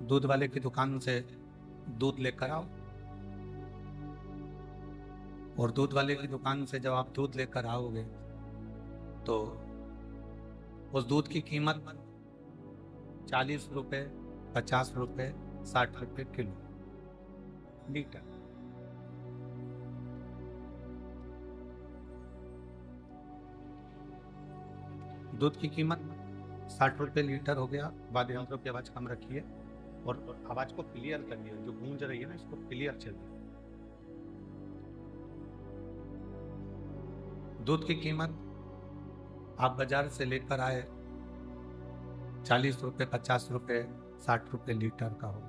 दूध वाले की दुकान से दूध लेकर आओ, और दूध वाले की दुकान से जब आप दूध लेकर आओगे तो उस दूध की कीमत 40 रुपए, 50 रुपए, 60 रुपए किलो लीटर। दूध की कीमत 60 रुपए लीटर हो गया। वाद्य यंत्रों की आवाज कम रखिए और आवाज को क्लियर करिए, जो गूंज रही है ना इसको क्लियर चलिए। दूध की कीमत आप बाजार से लेकर आए 40 रुपए, 50 रुपए, 60 रुपए लीटर का हो,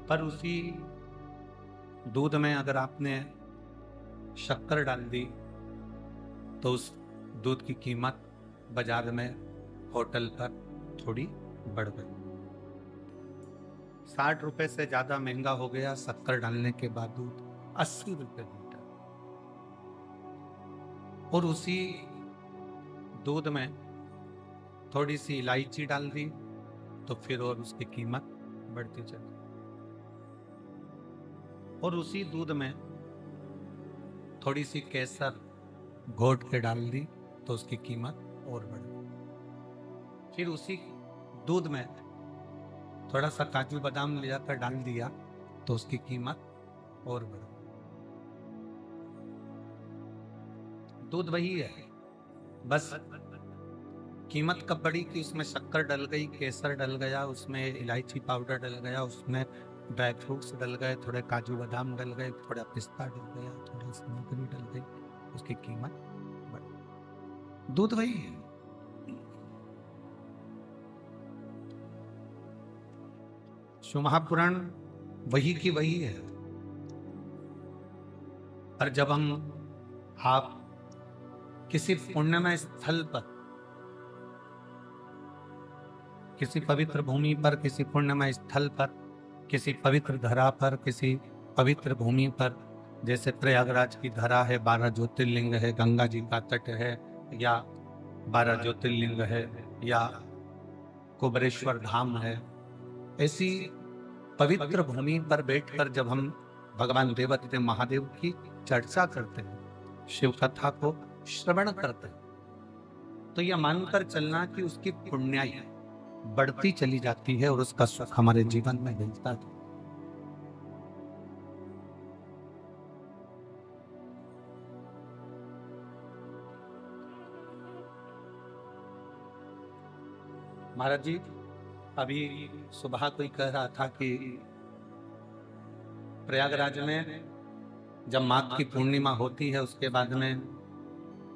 पर उसी दूध में अगर आपने शक्कर डाल दी तो उस दूध की कीमत बाजार में होटल पर थोड़ी बढ़ गई। 60 रुपए से ज्यादा महंगा हो गया शक्कर डालने के बाद दूध 80 रुपए लीटर। और उसी दूध में थोड़ी सी इलायची डाल दी तो फिर और उसकी कीमत बढ़ती चली। और उसी दूध में थोड़ी सी केसर घोट के डाल दी तो उसकी कीमत और बढ़ गई। फिर उसी दूध में थोड़ा सा काजू बादाम ले जाकर डाल दिया तो उसकी कीमत और बढ़ गई। दूध वही है, बस कीमत कब बढ़ी कि उसमें शक्कर डल गई, केसर डल गया, उसमें इलायची पाउडर डल गया, उसमें ड्राई फ्रूट्स डल गए, थोड़े काजू बादाम डल गए, थोड़ा पिस्ता डल गया, थोड़ी सामग्री डल गई, उसकी कीमत बढ़। दूध वही है। शिव महापुराण वही की वही है। पर जब आप किसी पुण्यमय स्थल पर, किसी पवित्र भूमि पर, किसी पुण्यमय स्थल पर, किसी पवित्र धरा पर, किसी पवित्र भूमि पर, जैसे प्रयागराज की धरा है, 12 ज्योतिर्लिंग है, गंगा जी का तट है, या 12 ज्योतिर्लिंग है, या कुबरेश्वर धाम है, ऐसी पवित्र भूमि पर बैठकर जब हम भगवान देवादिदेव महादेव की चर्चा करते हैं, शिव कथा को श्रवण करते हैं, तो यह मानकर चलना कि उसकी पुण्याई बढ़ती चली जाती है और उसका सुख हमारे जीवन में मिलता है। महाराज जी, अभी सुबह कोई कह रहा था कि प्रयागराज में जब माघ की पूर्णिमा होती है उसके बाद में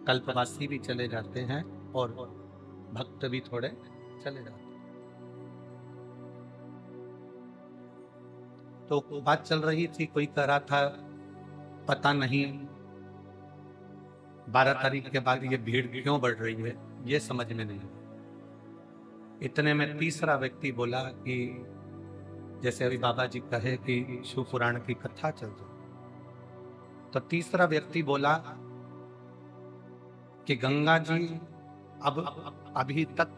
कल्पवासी भी चले जाते हैं और भक्त भी थोड़े चले जाते हैं। तो बात चल रही थी, कोई कह रहा था पता नहीं 12 तारीख के बाद ये भीड़ क्यों बढ़ रही है, ये समझ में नहीं। इतने में तीसरा व्यक्ति बोला कि जैसे अभी बाबा जी कहे कि शिव पुराण की कथा चल रही, तो तीसरा व्यक्ति बोला कि गंगा जी अब अभी तक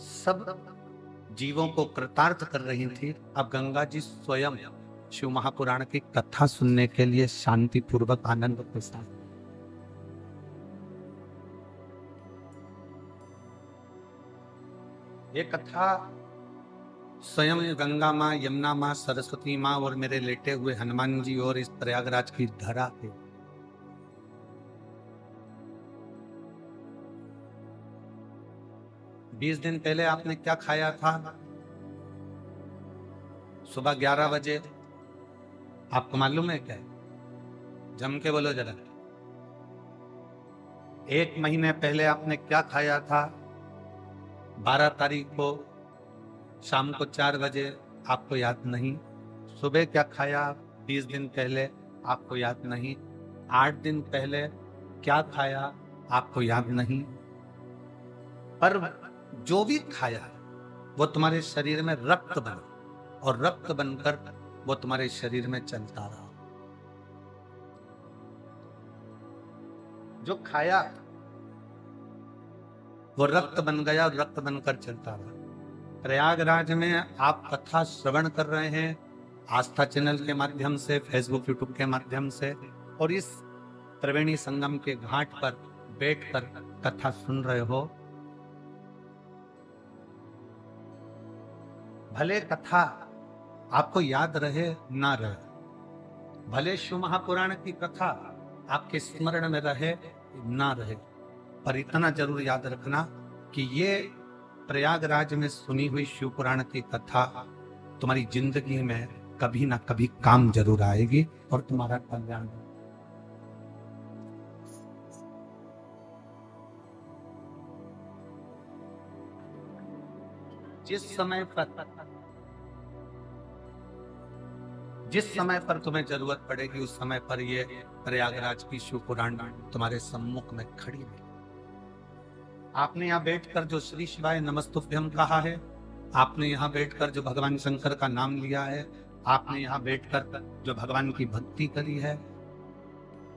सब जीवों को कृतार्थ कर रही थी, अब गंगा जी स्वयं शिव महापुराण की कथा सुनने के लिए शांति पूर्वक आनंद के साथ। ये कथा स्वयं गंगा माँ, यमुना माँ, सरस्वती माँ और मेरे लेटे हुए हनुमान जी और इस प्रयागराज की धरा है। बीस दिन पहले आपने क्या खाया था? सुबह 11 बजे, आपको मालूम है क्या? जम के बोलो जरा। 1 महीने पहले आपने क्या खाया था? 12 तारीख को शाम को 4 बजे, आपको याद नहीं। सुबह क्या खाया 20 दिन पहले, आपको याद नहीं। 8 दिन पहले क्या खाया, आपको याद नहीं। पर जो भी खाया वो तुम्हारे शरीर में रक्त बना और रक्त बनकर वो तुम्हारे शरीर में चलता रहा। जो खाया वो रक्त बन गया और रक्त बनकर चलता रहा। प्रयागराज में आप कथा श्रवण कर रहे हैं आस्था चैनल के माध्यम से, फेसबुक यूट्यूब के माध्यम से, और इस त्रिवेणी संगम के घाट पर बैठकर कथा सुन रहे हो। भले कथा आपको याद रहे ना रहे, भले शिव महापुराण की कथा आपके स्मरण में रहे ना रहे, पर इतना जरूर याद रखना कि ये प्रयागराज में सुनी हुई शिव पुराण की कथा तुम्हारी जिंदगी में कभी ना कभी काम जरूर आएगी और तुम्हारा कल्याण। जिस समय पर तुम्हें जरूरत पड़ेगी उस समय पर ये प्रयागराज की शिव पुराण तुम्हारे सम्मुख में खड़ी है। आपने यहाँ बैठकर जो श्री शिवाय नमस्तुभ्यम कहा है, आपने यहाँ बैठकर जो भगवान शंकर का नाम लिया है, आपने यहाँ बैठकर जो भगवान की भक्ति करी है,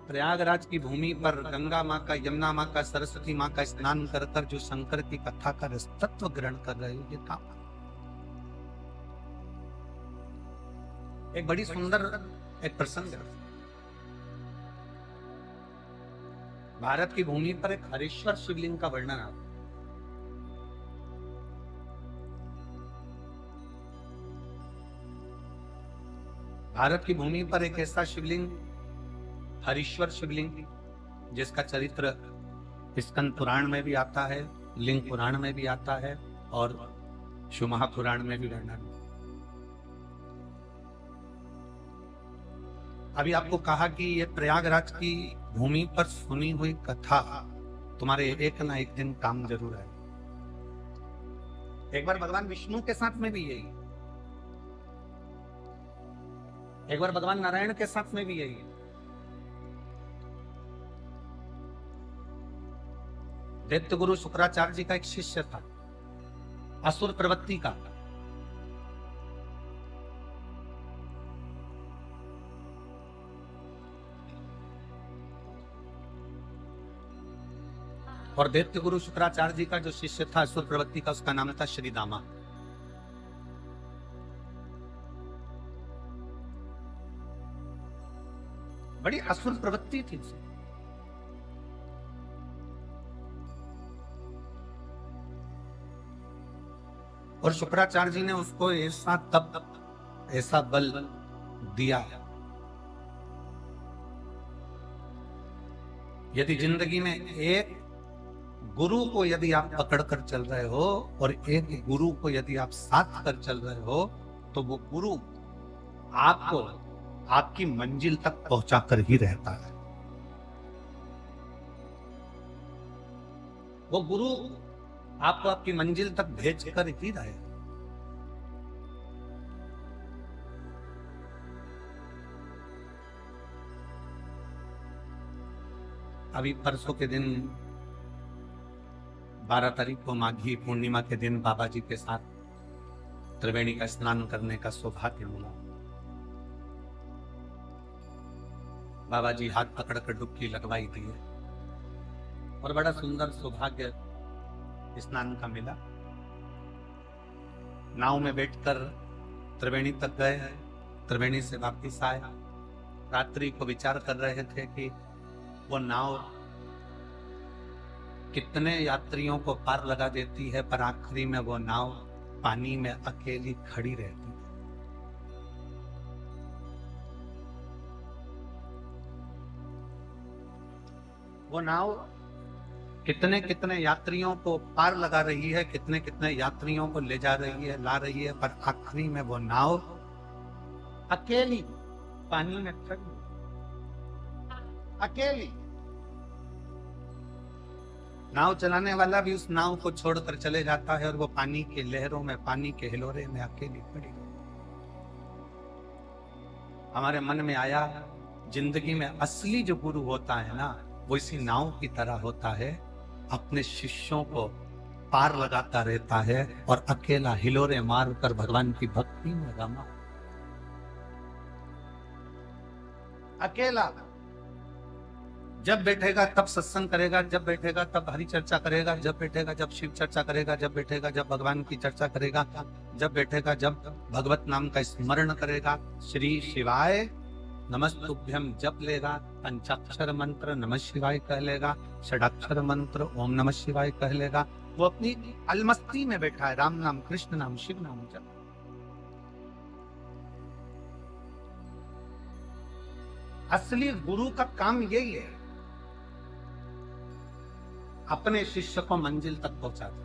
प्रयागराज की भूमि पर गंगा माँ का, यमुना माँ का, सरस्वती माँ का स्नान कर कर जो शंकर की कथा का रसतत्व ग्रहण कर रहे हो, ये काम। एक बड़ी सुंदर एक प्रसंग है। भारत की भूमि पर एक हरेश्वर शिवलिंग का वर्णन आता है। भारत की भूमि पर एक ऐसा शिवलिंग, हरीश्वर शिवलिंग, जिसका चरित्र स्कंद पुराण में भी आता है, लिंग पुराण में भी आता है और शिव महापुराण में भी वर्णन। अभी आपको कहा कि ये प्रयागराज की भूमि पर सुनी हुई कथा तुम्हारे एक ना एक दिन काम जरूर है। एक बार भगवान विष्णु के साथ में भी यही, एक बार भगवान नारायण के साथ में भी यही। दैत्य गुरु शुक्राचार्य जी का एक शिष्य था, असुर प्रवृत्ति का। और दैत्य गुरु शुक्राचार्य जी का जो शिष्य था असुर प्रवृत्ति का, उसका नाम था श्रीदामा। बड़ी असुर प्रवृत्ति थी उसे। और शुक्राचार्य जी ने उसको ऐसा तप, ऐसा बल दिया, यदि जिंदगी में एक गुरु को यदि आप पकड़ कर चल रहे हो और एक गुरु को यदि आप साथ कर चल रहे हो, तो वो गुरु आपको आपकी मंजिल तक पहुंचा कर ही रहता है। वो गुरु आपको आपकी मंजिल तक भेज कर ही रहे। अभी परसों के दिन 12 तारीख को माघी पूर्णिमा के दिन बाबा जी के साथ त्रिवेणी का स्नान करने का सौभाग्य मिला। बाबा जी हाथ पकड़कर डुबकी लगवाई थी और बड़ा सुंदर सौभाग्य स्नान का मिला। नाव में बैठकर त्रिवेणी तक गए, त्रिवेणी से वापिस आए। रात्रि को विचार कर रहे थे कि वो नाव कितने यात्रियों को पार लगा देती है, पर आखिरी में वो नाव पानी में अकेली खड़ी रहती है। वो नाव कितने कितने यात्रियों को पार लगा रही है, कितने कितने यात्रियों को ले जा रही है, ला रही है, पर आखिरी में वो नाव अकेली पानी में खड़ी, अकेली। नाव चलाने वाला भी उस नाव को छोड़कर चले जाता है और वो पानी की लहरों में, पानी के हिलोरे में अकेली खड़ी। हमारे मन में आया, जिंदगी में असली जो गुरु होता है ना, वो इसी नाव की तरह होता है, अपने शिष्यों को पार लगाता रहता है और अकेला हिलोरे मारकर भगवान की भक्ति में रमा। अकेला जब बैठेगा तब सत्संग करेगा, जब बैठेगा तब हरि चर्चा करेगा, जब बैठेगा जब शिव चर्चा करेगा, जब बैठेगा जब भगवान की चर्चा करेगा, जब बैठेगा जब भगवत नाम का स्मरण करेगा, श्री शिवाय नमस्तुभ्यम जप लेगा, पंचाक्षर मंत्र नमः शिवाय कह लेगा, षडाक्षर मंत्र ओम नमः शिवाय कह लेगा। वो अपनी अलमस्ती में बैठा है, राम नाम, कृष्ण नाम, शिव नाम जप। असली गुरु का काम यही है, अपने शिष्य को मंजिल तक पहुंचा दे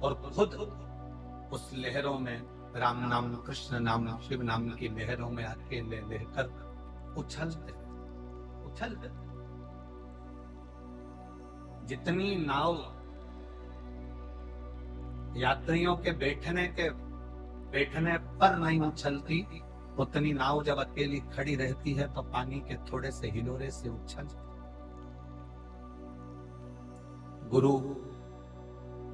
और खुद उस लहरों में, राम नाम, कृष्ण नाम, शिव नाम की लहरों में अकेले लेकर उछलते उछलते। जितनी नाव यात्रियों के बैठने पर नहीं उछलती, उतनी नाव जब अकेली खड़ी रहती है तो पानी के थोड़े से हिलोरे से उछल। गुरु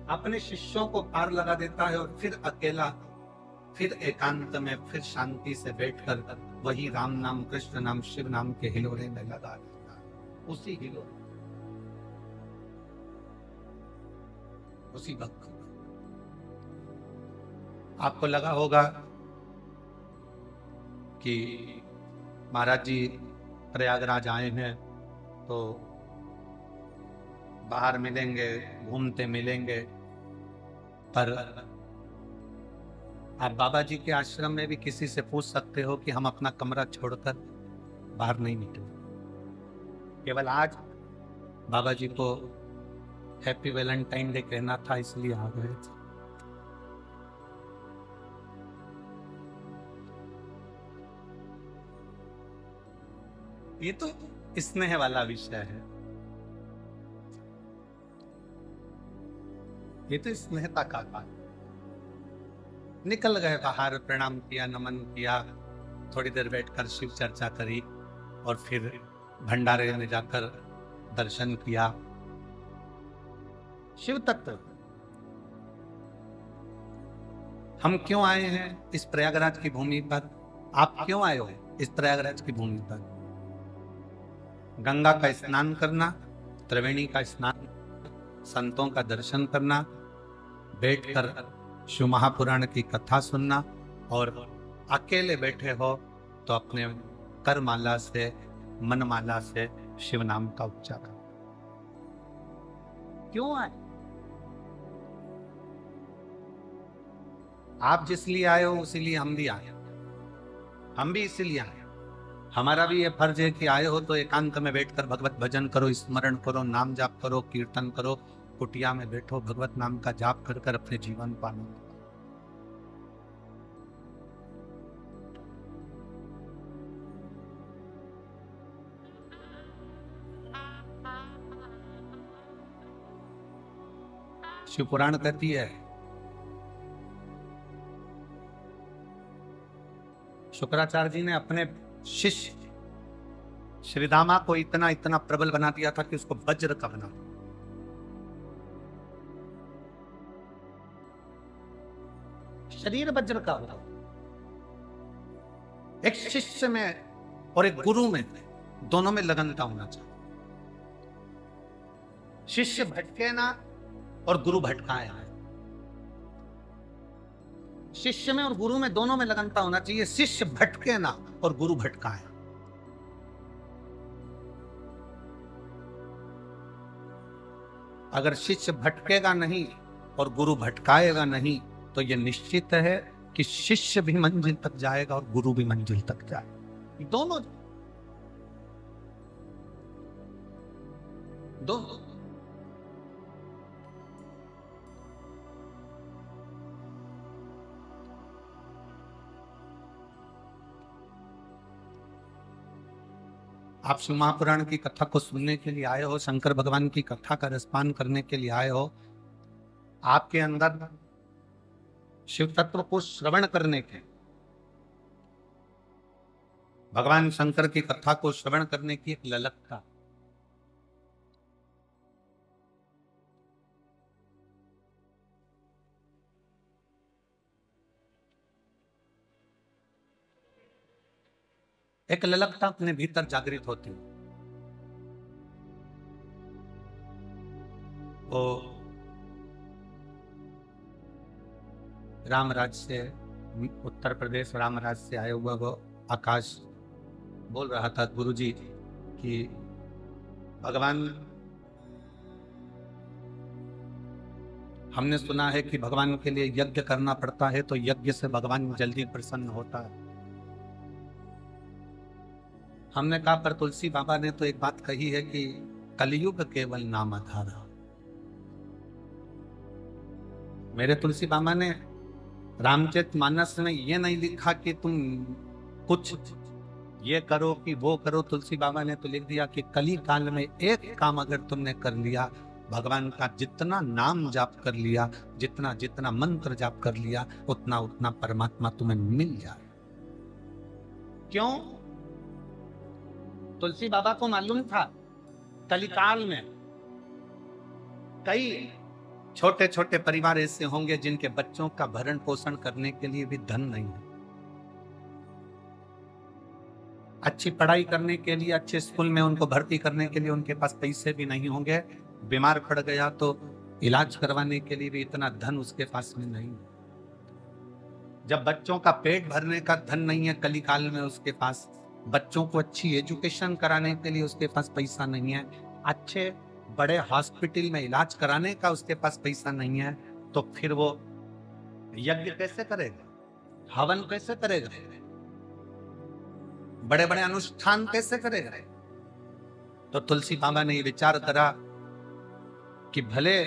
अपने शिष्यों को पार लगा देता है और फिर अकेला, फिर एकांत में, फिर शांति से बैठकर वही राम नाम, कृष्ण नाम, शिव नाम के हिलोरे में लगा देता है। उसी हिलोरे, उसी भक्त। आपको लगा होगा कि महाराज जी प्रयागराज आए हैं तो बाहर मिलेंगे, घूमते मिलेंगे, पर आप बाबा जी के आश्रम में भी किसी से पूछ सकते हो कि हम अपना कमरा छोड़कर बाहर नहीं निकले। केवल आज बाबा जी को हैप्पी वैलेंटाइन डे कहना था, इसलिए आ गए थे। ये तो स्नेह वाला विषय है, ये तो स्नेहता का बात। निकल गए बाहर, प्रणाम किया, नमन किया, थोड़ी देर बैठकर शिव चर्चा करी और फिर भंडारे में जाकर दर्शन किया। शिव तत्व। हम क्यों आए हैं इस प्रयागराज की भूमि पर? आप क्यों आए हो इस प्रयागराज की भूमि पर? गंगा का स्नान करना, त्रिवेणी का स्नान, संतों का दर्शन करना, बैठकर शिव महापुराण की कथा सुनना, और अकेले बैठे हो तो अपने करमाला से, मनमाला से शिव नाम का उच्चारण। क्यों आए? आप जिस लिए आए हो उसी लिए हम भी आए, हम भी इसीलिए आए। हमारा भी ये फर्ज है कि आए हो तो एकांत में बैठकर भगवत भजन करो, स्मरण करो, नाम जाप करो, कीर्तन करो, कुटिया में बैठो, भगवत नाम का जाप कर कर अपने जीवन पालो। शिव पुराण कहती है, शुक्राचार्य जी ने अपने शिष्य श्रीदामा को इतना इतना प्रबल बना दिया था कि उसको वज्र का बना। शरीर वज्र का होता, एक शिष्य में और एक गुरु में, दोनों में लगनता होना चाहिए। शिष्य भटके ना और गुरु भटकाए ना। शिष्य में और गुरु में, दोनों में लगनता होना चाहिए। शिष्य भटके ना और गुरु भटकाए। अगर शिष्य भटकेगा नहीं और गुरु भटकाएगा नहीं तो यह निश्चित है कि शिष्य भी मंजिल तक जाएगा और गुरु भी मंजिल तक जाएगा। दोनों दोनों। आप शिव महापुराण की कथा को सुनने के लिए आए हो, शंकर भगवान की कथा का रसपान करने के लिए आए हो। आपके अंदर शिव तत्व को श्रवण करने के, भगवान शंकर की कथा को श्रवण करने की एक ललकता, एक ललकता अपने भीतर जागृत होती है। वो रामराज से, उत्तर प्रदेश रामराज से आया हुआ वो आकाश बोल रहा था गुरुजी कि भगवान, हमने सुना है कि भगवान के लिए यज्ञ करना पड़ता है, तो यज्ञ से भगवान जल्दी प्रसन्न होता है। हमने कहा पर तुलसी बाबा ने तो एक बात कही है कि कलयुग केवल नाम आधारा। मेरे तुलसी बाबा ने रामचरितमानस में ये नहीं लिखा कि तुम कुछ ये करो कि वो करो। तुलसी बाबा ने तो लिख दिया कि कली काल में एक काम अगर तुमने कर लिया, भगवान का जितना नाम जाप कर लिया, जितना जितना मंत्र जाप कर लिया, उतना उतना परमात्मा तुम्हें मिल जाए। क्यों? तुलसी बाबा को मालूम था कलिकाल में कई छोटे छोटे परिवार ऐसे होंगे जिनके बच्चों का भरण पोषण करने के लिए भी धन नहीं है, अच्छी पढ़ाई करने के लिए, अच्छे स्कूल में उनको भर्ती करने के लिए उनके पास पैसे भी नहीं होंगे, बीमार पड़ गया तो इलाज करवाने के लिए भी इतना धन उसके पास में नहीं। जब बच्चों का पेट भरने का धन नहीं है कलिकाल में उसके पास, बच्चों को अच्छी एजुकेशन कराने के लिए उसके पास पैसा नहीं है, अच्छे बड़े हॉस्पिटल में इलाज कराने का उसके पास पैसा नहीं है, तो फिर वो यज्ञ कैसे करेगा, हवन कैसे करेगा, बड़े बड़े अनुष्ठान कैसे करेगा? तो तुलसी बाबा ने ये विचार करा कि भले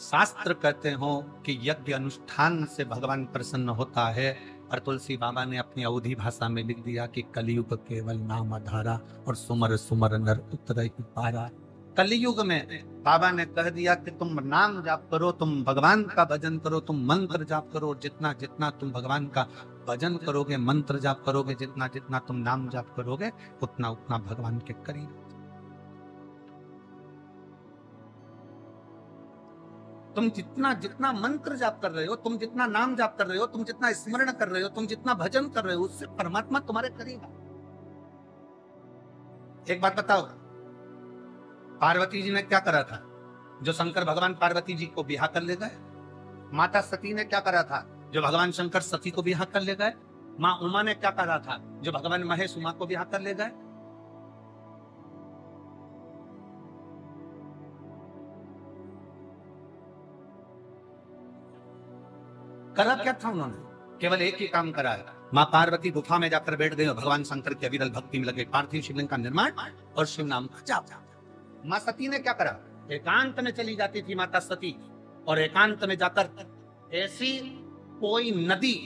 शास्त्र कहते हो कि यज्ञ अनुष्ठान से भगवान प्रसन्न होता है, और तुलसी बाबा ने अपनी अवधी भाषा में लिख दिया कि कलयुग केवल नाम आधारा और सुमर सुमर नर उतर ही पारा। कलयुग में बाबा ने कह दिया कि तुम नाम जाप करो, तुम भगवान का भजन करो, तुम मंत्र जाप करो, जितना जितना तुम भगवान का भजन करोगे, मंत्र जाप करोगे, जितना जितना तुम नाम जाप करोगे, उतना उतना भगवान के करीब। तुम जितना जितना मंत्र जाप कर रहे हो, तुम जितना नाम जाप कर रहे हो, तुम जितना स्मरण कर रहे हो, तुम जितना भजन कर रहे हो, उससे परमात्मा तुम्हारे करीब है। एक बात बताओ, पार्वती जी ने क्या करा था जो शंकर भगवान पार्वती जी को बिहा कर ले गए? माता सती ने क्या करा था जो भगवान शंकर सती को बिहा कर ले गए? माँ उमा ने क्या करा था जो भगवान महेश उमा को बिहा कर ले गए? करा क्या था उन्होंने? केवल एक ही काम करा है। माँ पार्वती गुफा में जाकर बैठ गई और भगवान शंकर की अविरल भक्ति में लगे, पार्थिव शिवलिंग का निर्माण और शिव नाम का जाप। माँ सती ने क्या करा? एकांत में चली जाती थी माता सती, और एकांत में जाकर ऐसी कोई नदी,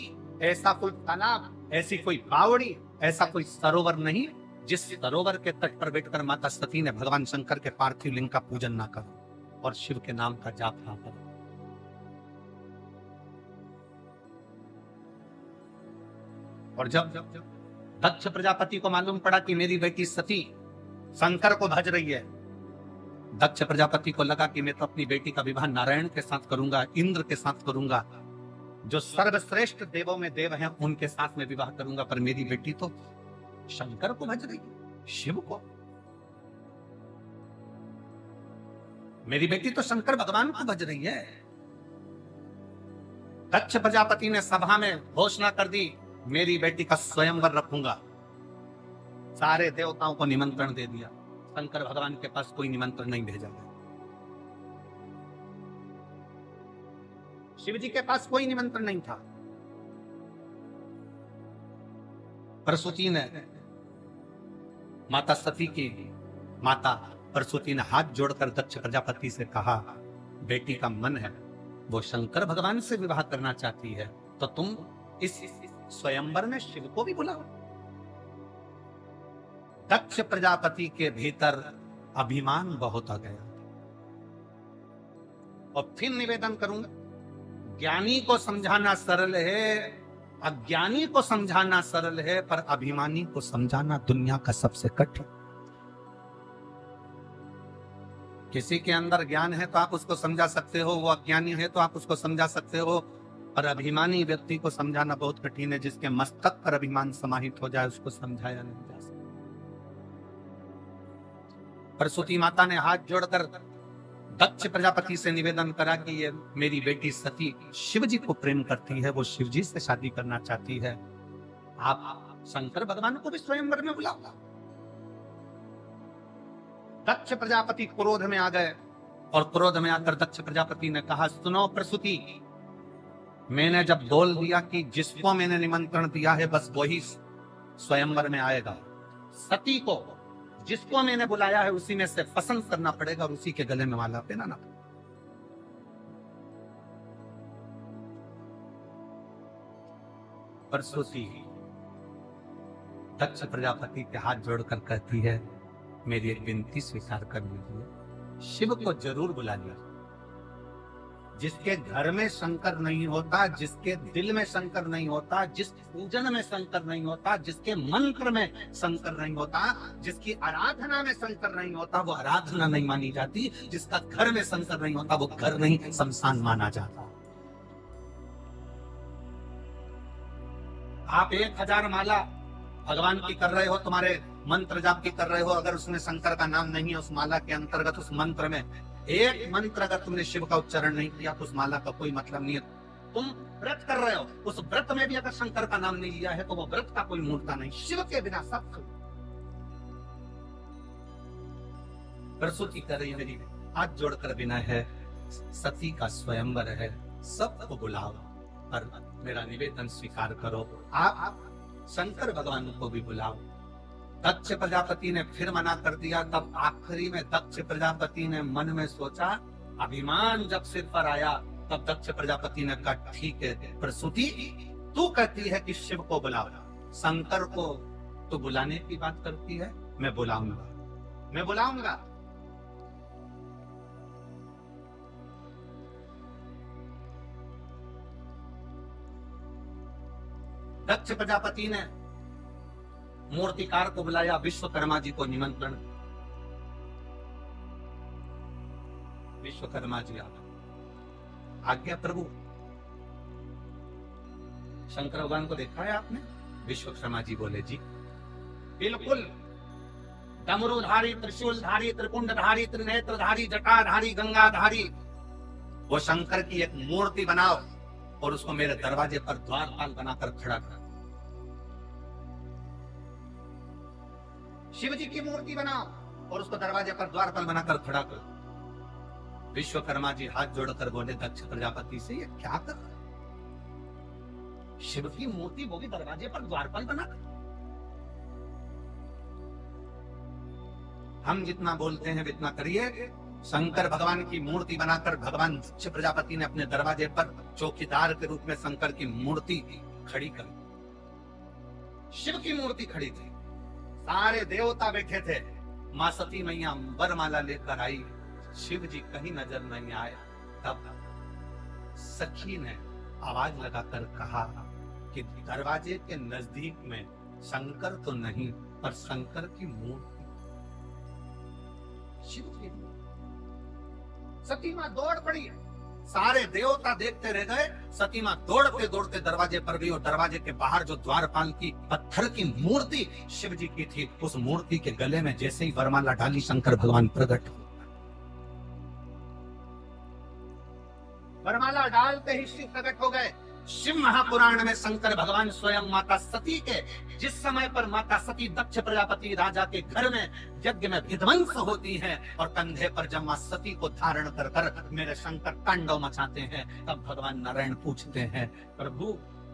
ऐसा कोई तालाब, ऐसी कोई बावड़ी, ऐसा कोई सरोवर नहीं जिस सरोवर के तट पर बैठकर माता सती ने भगवान शंकर के पार्थिव लिंग का पूजन ना करो और शिव के नाम का जाप ना करो। और जब दक्ष प्रजापति को मालूम पड़ा कि मेरी बेटी सती शंकर को भज रही है, दक्ष प्रजापति को लगा कि मैं तो अपनी बेटी का विवाह नारायण के साथ करूंगा, इंद्र के साथ करूंगा, जो सर्वश्रेष्ठ देवों में देव हैं उनके साथ में विवाह करूंगा, पर मेरी बेटी तो शंकर को भज रही है, शिव को। मेरी बेटी तो शंकर भगवान को भज रही है। दक्ष प्रजापति ने सभा में घोषणा कर दी, मेरी बेटी का स्वयंवर रखूंगा। सारे देवताओं को निमंत्रण दे दिया, शंकर भगवान के पास कोई निमंत्रण नहीं भेजा गया। शिव जी के पास कोई निमंत्रण नहीं था। प्रसूति ने, माता सती की माता प्रसूति ने हाथ जोड़कर दक्ष प्रजापति से कहा, बेटी का मन है वो शंकर भगवान से विवाह करना चाहती है, तो तुम इस स्वयंवर में शिव को भी बुलाओ। दक्ष प्रजापति के भीतर अभिमान बहुत आ गया। और फिर निवेदन करूंगा, ज्ञानी को समझाना सरल है, अज्ञानी को समझाना सरल है, पर अभिमानी को समझाना दुनिया का सबसे कठिन। किसी के अंदर ज्ञान है तो आप उसको समझा सकते हो, वो अज्ञानी है तो आप उसको समझा सकते हो, पर अभिमानी व्यक्ति को समझाना बहुत कठिन है। जिसके मस्तक पर अभिमान समाहित हो जाए उसको समझाया नहीं जा सकता। प्रसूति माता ने हाथ जोड़कर दक्ष प्रजापति से निवेदन करा कि ये मेरी बेटी सती शिव जी को प्रेम करती है, वो शिव जी से शादी करना चाहती है, आप शंकर भगवान को भी स्वयंवर में बुलाओ। दक्ष प्रजापति क्रोध में आ गए और क्रोध में आकर दक्ष प्रजापति ने कहा, सुनो प्रसूति, मैंने जब बोल दिया कि जिसको मैंने निमंत्रण दिया है बस वही स्वयंवर में आएगा, सती को जिसको मैंने बुलाया है उसी में से पसंद करना पड़ेगा और उसी के गले में माला पहनाना पड़ेगा। प्रसूति दक्ष प्रजापति के हाथ जोड़कर कहती है, मेरी एक विनती स्वीकार कर लीजिए, शिव को जरूर बुला लिया। जिसके घर में शंकर नहीं होता, जिसके दिल में शंकर नहीं होता, जिस पूजन में शंकर नहीं होता, जिसके मंत्र में शंकर नहीं होता, जिसकी आराधना में शंकर नहीं होता, वो आराधना नहीं मानी जाती। जिसका घर में शंकर नहीं होता, वो घर नहीं शमशान माना जाता। आप 1000 माला भगवान की कर रहे हो, तुम्हारे मंत्र जाप की कर रहे हो, अगर उसमें शंकर का नाम नहीं है उस माला के अंतर्गत, उस मंत्र में एक मंत्र अगर तुमने शिव का उच्चारण नहीं किया तो उस माला का कोई मतलब नहीं है। तुम व्रत कर रहे हो, उस व्रत में भी अगर शंकर का नाम नहीं लिया है तो वो व्रत का कोई मूर्ता नहीं। शिव के बिना सब। प्रसूति कर रही मेरी हाथ जोड़कर विनय है, सती का स्वयंवर है, सबको बुलाओ पर मेरा निवेदन स्वीकार करो, आप शंकर भगवान को भी बुलाओ। दक्ष प्रजापति ने फिर मना कर दिया। तब आखिरी में दक्ष प्रजापति ने मन में सोचा, अभिमान जब सिर पर आया तब दक्ष प्रजापति ने कहा, ठीक है प्रसूति, तू कहती है कि शिव को बुलाओ, शंकर को तो बुलाने की बात करती है, मैं बुलाऊंगा, मैं बुलाऊंगा। दक्ष प्रजापति ने मूर्तिकार को बुलाया, विश्वकर्मा जी को निमंत्रण। विश्वकर्मा जी आज्ञा प्रभु। शंकर भगवान को देखा है आपने? विश्वकर्मा जी बोले, जी बिल्कुल, डमरूधारी, त्रिशूलधारी, त्रिपुंडधारी, त्रिनेत्रधारी, जटाधारी, गंगाधारी, वो शंकर की एक मूर्ति बनाओ और उसको मेरे दरवाजे पर द्वारपाल बनाकर खड़ा कर। शिव जी की मूर्ति बनाओ और उसको दरवाजे पर द्वारपाल बनाकर खड़ा कर। विश्वकर्मा जी हाथ जोड़कर बोले दक्ष प्रजापति से, ये क्या कर रहा है? शिव की मूर्ति वो भी दरवाजे पर द्वारपाल बनाकर। हम जितना बोलते हैं इतना करिए। शंकर भगवान की मूर्ति बनाकर भगवान दक्ष प्रजापति ने अपने दरवाजे पर चौकीदार के रूप में शंकर की मूर्ति खड़ी कर। शिव की मूर्ति खड़ी थी, सारे देवता बैठे थे। मां सती मैया वरमाला लेकर आई, शिव जी कहीं नजर नहीं आए। तब सखी ने आवाज लगाकर कहा कि दरवाजे के नजदीक में शंकर तो नहीं पर शंकर की मूर्ति। शिव जी सती मां दौड़ पड़ी, सारे देवता देखते रह गए। सती मां दौड़ते दौड़ते दरवाजे पर गई और दरवाजे के बाहर जो द्वारपाल की पत्थर की मूर्ति शिव जी की थी, उस मूर्ति के गले में जैसे ही वरमाला डाली शंकर भगवान प्रकट हुए। वरमाला डालते ही शिव प्रकट हो गए। शिव महापुराण में शंकर भगवान स्वयं माता सती के, जिस समय पर माता सती दक्ष प्रजापति राजा के घर में यज्ञ में विध्वंस होती हैं और कंधे पर जब मां सती को धारण कर कर मेरे शंकर तांडव मचाते हैं, तब भगवान नारायण पूछते हैं, प्रभु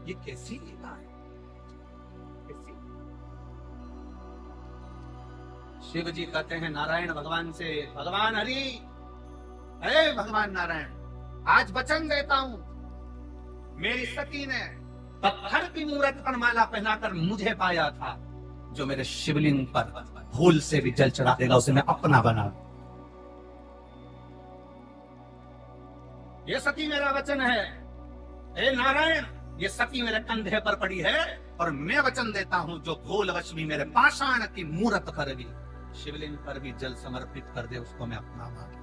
ये कैसी लीला है? कैसी? शिव जी कहते हैं नारायण भगवान से, भगवान हरि, हे भगवान नारायण, आज वचन देता हूं, मेरी सती ने पत्थर की मूर्त पर माला पहनाकर मुझे पाया था, जो मेरे शिवलिंग पर भूल से भी जल चढ़ा देगा उसे मैं अपना बना। ये सती मेरा वचन है, हे नारायण, ये सती मेरे कंधे पर पड़ी है और मैं वचन देता हूं, जो भूलवश भी मेरे पाषाण की मूर्त पर भी, शिवलिंग पर भी जल समर्पित कर दे, उसको मैं अपना मान।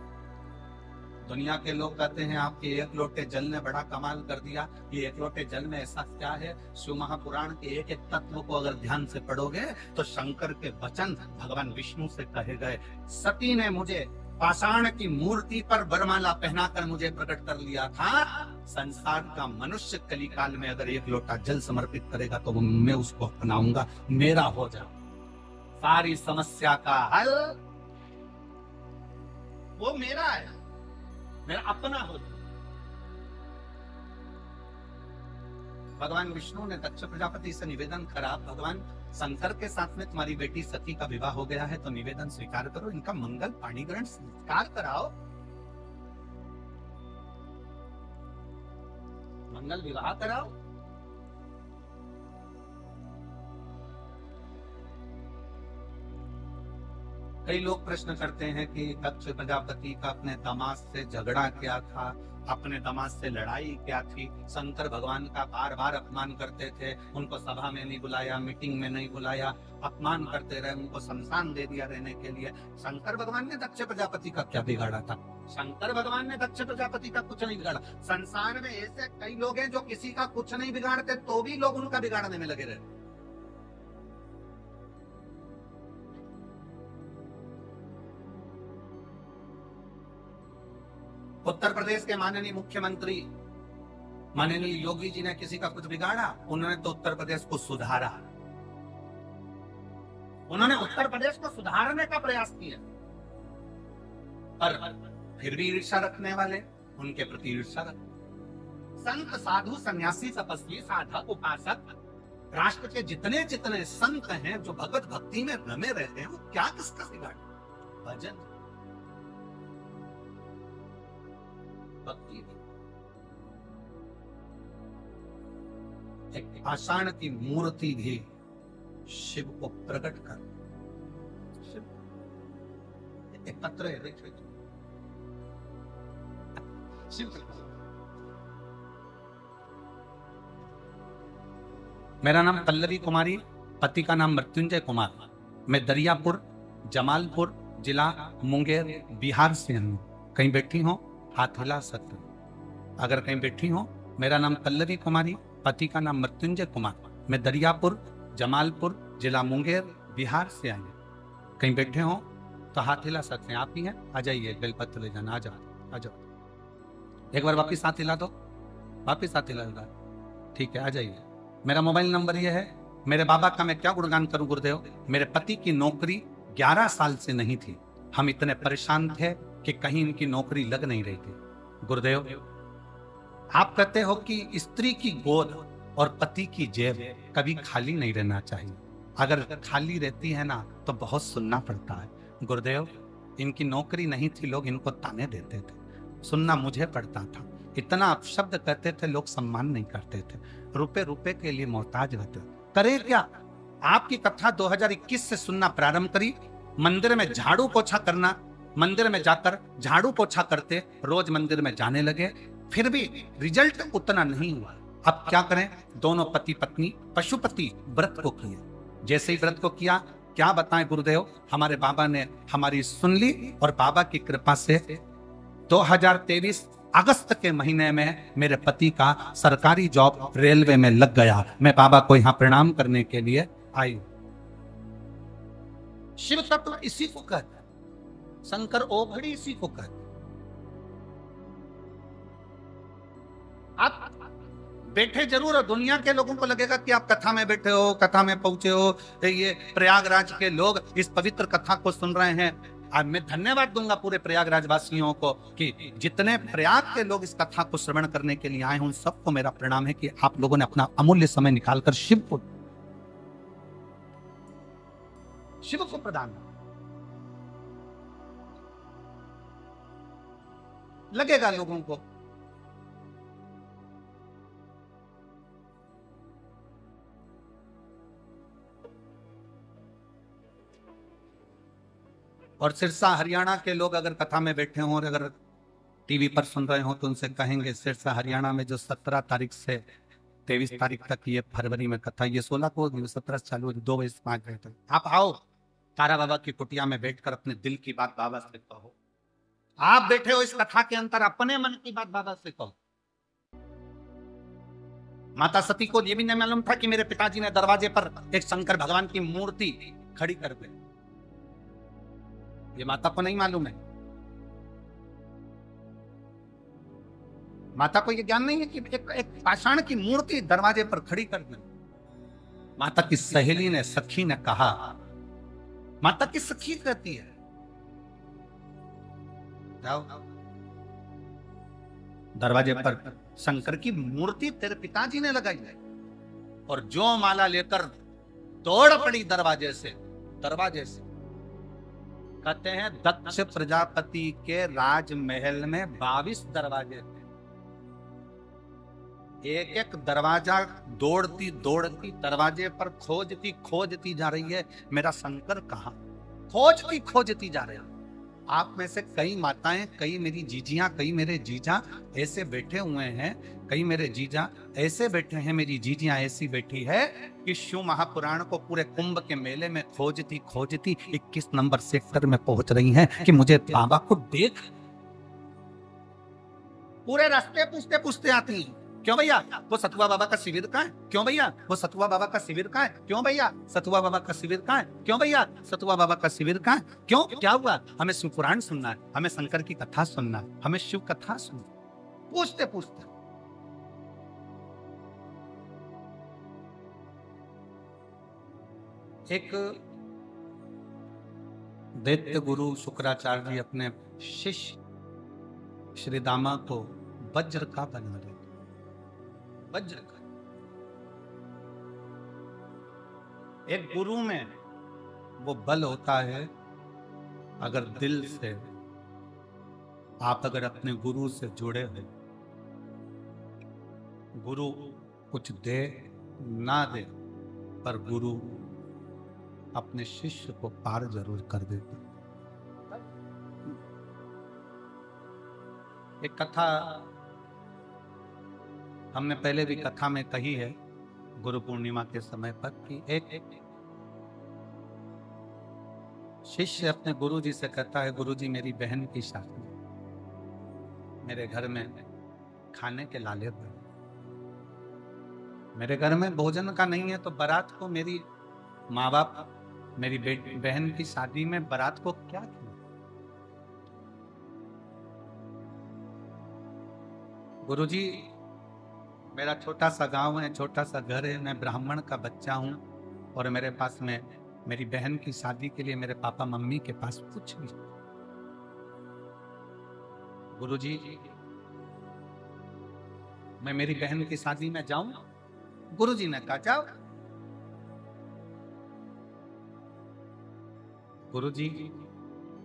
दुनिया के लोग कहते हैं आपके एक लोटे जल ने बड़ा कमाल कर दिया। ये एक लोटे जल में ऐसा क्या है? शिव महापुराण के एक एक तत्व को अगर ध्यान से पढ़ोगे तो शंकर के वचन भगवान विष्णु से कहे गए। सती ने मुझे पाषाण की मूर्ति पर वरमाला पहनाकर मुझे प्रकट कर लिया था। संसार का मनुष्य कलिकाल में अगर एक लोटा जल समर्पित करेगा तो मैं उसको अपनाऊंगा, मेरा हो जाए। सारी समस्या का हल वो मेरा है, मेरा अपना हो जाए। भगवान विष्णु ने दक्ष प्रजापति से निवेदन करा, भगवान शंकर के साथ में तुम्हारी बेटी सती का विवाह हो गया है तो निवेदन स्वीकार करो, इनका मंगल पाणी ग्रहण संस्कार कराओ, मंगल विवाह कराओ। कई लोग प्रश्न करते हैं कि दक्ष प्रजापति का अपने दामाद से झगड़ा क्या था, अपने दामाद से लड़ाई क्या थी। शंकर भगवान का बार बार अपमान करते थे, उनको सभा में नहीं बुलाया, मीटिंग में नहीं बुलाया, अपमान करते रहे, उनको शमशान दे दिया रहने के लिए। शंकर भगवान ने दक्ष प्रजापति का क्या बिगाड़ा था? शंकर भगवान ने दक्ष प्रजापति का कुछ नहीं बिगाड़ा। संसार में ऐसे कई लोग हैं जो किसी का कुछ नहीं बिगाड़ते तो भी लोग उनका बिगाड़ने में लगे रहे। उत्तर प्रदेश के माननीय मुख्यमंत्री माननीय योगी जी ने किसी का कुछ बिगाड़ा? उन्होंने तो उत्तर प्रदेश को सुधारा, उन्होंने उत्तर प्रदेश को सुधारने का प्रयास किया, पर फिर भी ईर्ष्या रखने वाले उनके प्रति ईर्ष्या रखते। संत साधु सन्यासी तपस्वी साधक उपासक राष्ट्र के जितने जितने संत हैं जो भगवत भक्ति में रमे रहते हैं, वो क्या किसका बिगाड़े? भजन भक्ति। एक पाषाण की मूर्ति भी शिव को प्रकट कर, एक पत्र है शिव। मेरा नाम पल्लवी कुमारी, पति का नाम मृत्युंजय कुमार। मैं दरियापुर जमालपुर जिला मुंगेर बिहार से हूँ। कहीं बैठी हो हाथ हिला सकते, अगर कहीं बैठी हो। मेरा नाम पल्लवी कुमारी, पति का नाम मृत्युंजय कुमार। मैं दरियापुर जमालपुर जिला मुंगेर बिहार से आई। कहीं बैठे हो तो हाथ हिला सकते हैं। आप ही हैं, आ जाइए, बेलपत्र ले जाना, आ जाओ आ जाओ। एक बार वापिस हाथ हिला दो, वापिस हाथ हिला दो, ठीक है, आ जाइए। मेरा मोबाइल नंबर ये है। मेरे बाबा का मैं क्या गुणगान करूं गुरुदेव। मेरे पति की नौकरी 11 साल से नहीं थी, हम इतने परेशान थे कि कहीं इनकी नौकरी लग नहीं रही थी। गुरुदेव, आप कहते हो कि स्त्री की गोद और पति की जेब कभी खाली नहीं रहना चाहिए। अगर खाली रहती है ना तो बहुत सुनना पड़ता है। गुरुदेव, इनकी नौकरी नहीं थी, लोग इनको ताने देते थे, सुनना मुझे पड़ता था। इतना अपशब्द कहते थे, लोग सम्मान नहीं करते थे, रुपए रुपए के लिए मोहताज रहते। करे क्या? आपकी कथा 2021 से सुनना प्रारंभ करी। मंदिर में झाड़ू पोछा करना, मंदिर में जाकर झाड़ू पोछा करते, रोज मंदिर में जाने लगे, फिर भी रिजल्ट उतना नहीं हुआ। अब क्या करें? दोनों पति पत्नी पशुपति व्रत को किए। जैसे ही व्रत को किया, क्या बताएं गुरुदेव, हमारे बाबा ने हमारी सुन ली और बाबा की कृपा से 2023 अगस्त के महीने में मेरे पति का सरकारी जॉब रेलवे में लग गया। मैं बाबा को यहां प्रणाम करने के लिए आई। शिव तत्व इसी को कहते हैं, शंकर ओघड़ी इसी को कहते। आप बैठे जरूर, दुनिया के लोगों को लगेगा कि आप कथा में बैठे हो, कथा में पहुंचे हो, ये प्रयागराज के लोग इस पवित्र कथा को सुन रहे हैं। आज मैं धन्यवाद दूंगा पूरे प्रयागराज वासियों को कि जितने प्रयाग के लोग इस कथा को श्रवण करने के लिए आए हैं, उन सबको मेरा प्रणाम है कि आप लोगों ने अपना अमूल्य समय निकालकर शिव को प्रदान लगेगा लोगों को। और सिरसा हरियाणा के लोग अगर कथा में बैठे हों और अगर टीवी पर सुन रहे हो तो उनसे कहेंगे, सिरसा हरियाणा में जो 17 तारीख से 23 तारीख तक ये फरवरी में कथा, ये 16 को 17 चालू 2 बजे 5 बजे तक आप आओ, तारा बाबा की कुटिया में बैठकर अपने दिल की बात बाबा से कहो। आप बैठे हो इस कथा के अंतर, अपने मन की बात बाबा से कहो। माता सती को यह भी नहीं मालूम था कि मेरे पिताजी ने दरवाजे पर एक शंकर भगवान की मूर्ति खड़ी कर दी। ये माता को नहीं मालूम है। माता को यह ज्ञान नहीं है कि एक पाषाण की मूर्ति दरवाजे पर खड़ी कर दी। माता की सहेली ने, सखी ने कहा, माता की सखी कहती है, जाओ दरवाजे पर शंकर की मूर्ति तेरे पिताजी ने लगाई है। और जो माला लेकर दौड़ पड़ी दरवाजे से। कहते हैं दक्ष प्रजापति के राजमहल में 22 दरवाजे थे। एक एक दरवाजा दौड़ती दौड़ती दरवाजे पर खोजती जा रही है, मेरा शंकर कहां? खोजती जा रही है। आप में से कई माताएं, कई मेरी जीजियां, कई मेरे जीजा ऐसे बैठे हुए हैं, कई मेरे जीजा ऐसे बैठे हैं, मेरी जीजियां ऐसी बैठी है कि शिव महापुराण को पूरे कुंभ के मेले में खोजती 21 नंबर सेक्टर में पहुंच रही हैं कि मुझे बाबा को देख। पूरे रास्ते पूछते पूछते आती हैं, क्यों भैया वो सतुआ बाबा का शिविर कहाँ है? क्यों भैया वो सतुआ बाबा का शिविर कहाँ है? क्यों भैया सतुआ बाबा का शिविर कहाँ है? क्यों भैया सतुआ बाबा का शिविर कहाँ है? क्यों, क्या हुआ? हमें शिव पुराण सुनना है, हमें शंकर की कथा सुनना है, हमें शिव कथा सुनना। पूछते पूछते एक दैत्य गुरु शुक्राचार्य जी अपने शिष्य श्री दामा को वज्र का बना देते। वज्र का एक गुरु में वो बल होता है, अगर दिल से आप अगर अपने गुरु से जुड़े हो, गुरु कुछ दे ना दे, पर गुरु अपने शिष्य को पार जरूर कर देते। एक कथा हमने पहले भी कथा में कही है, गुरु पूर्णिमा के समय पर, कि एक शिष्य अपने गुरु जी से कहता है, गुरु जी मेरी बहन की शादी, मेरे घर में खाने के लाले पड़े, मेरे घर में भोजन का नहीं है, तो बारात को मेरी माँ बाप मेरी बहन की शादी में बारात को क्या खिलाए? गुरु जी मेरा छोटा सा गांव है, छोटा सा घर है, मैं ब्राह्मण का बच्चा हूं, और मेरे पास में मेरी बहन की शादी के लिए मेरे पापा मम्मी के पास कुछ नहीं। गुरु जी मैं मेरी बहन की शादी में जाऊं? गुरु जी ने कहा जाओ। गुरु जी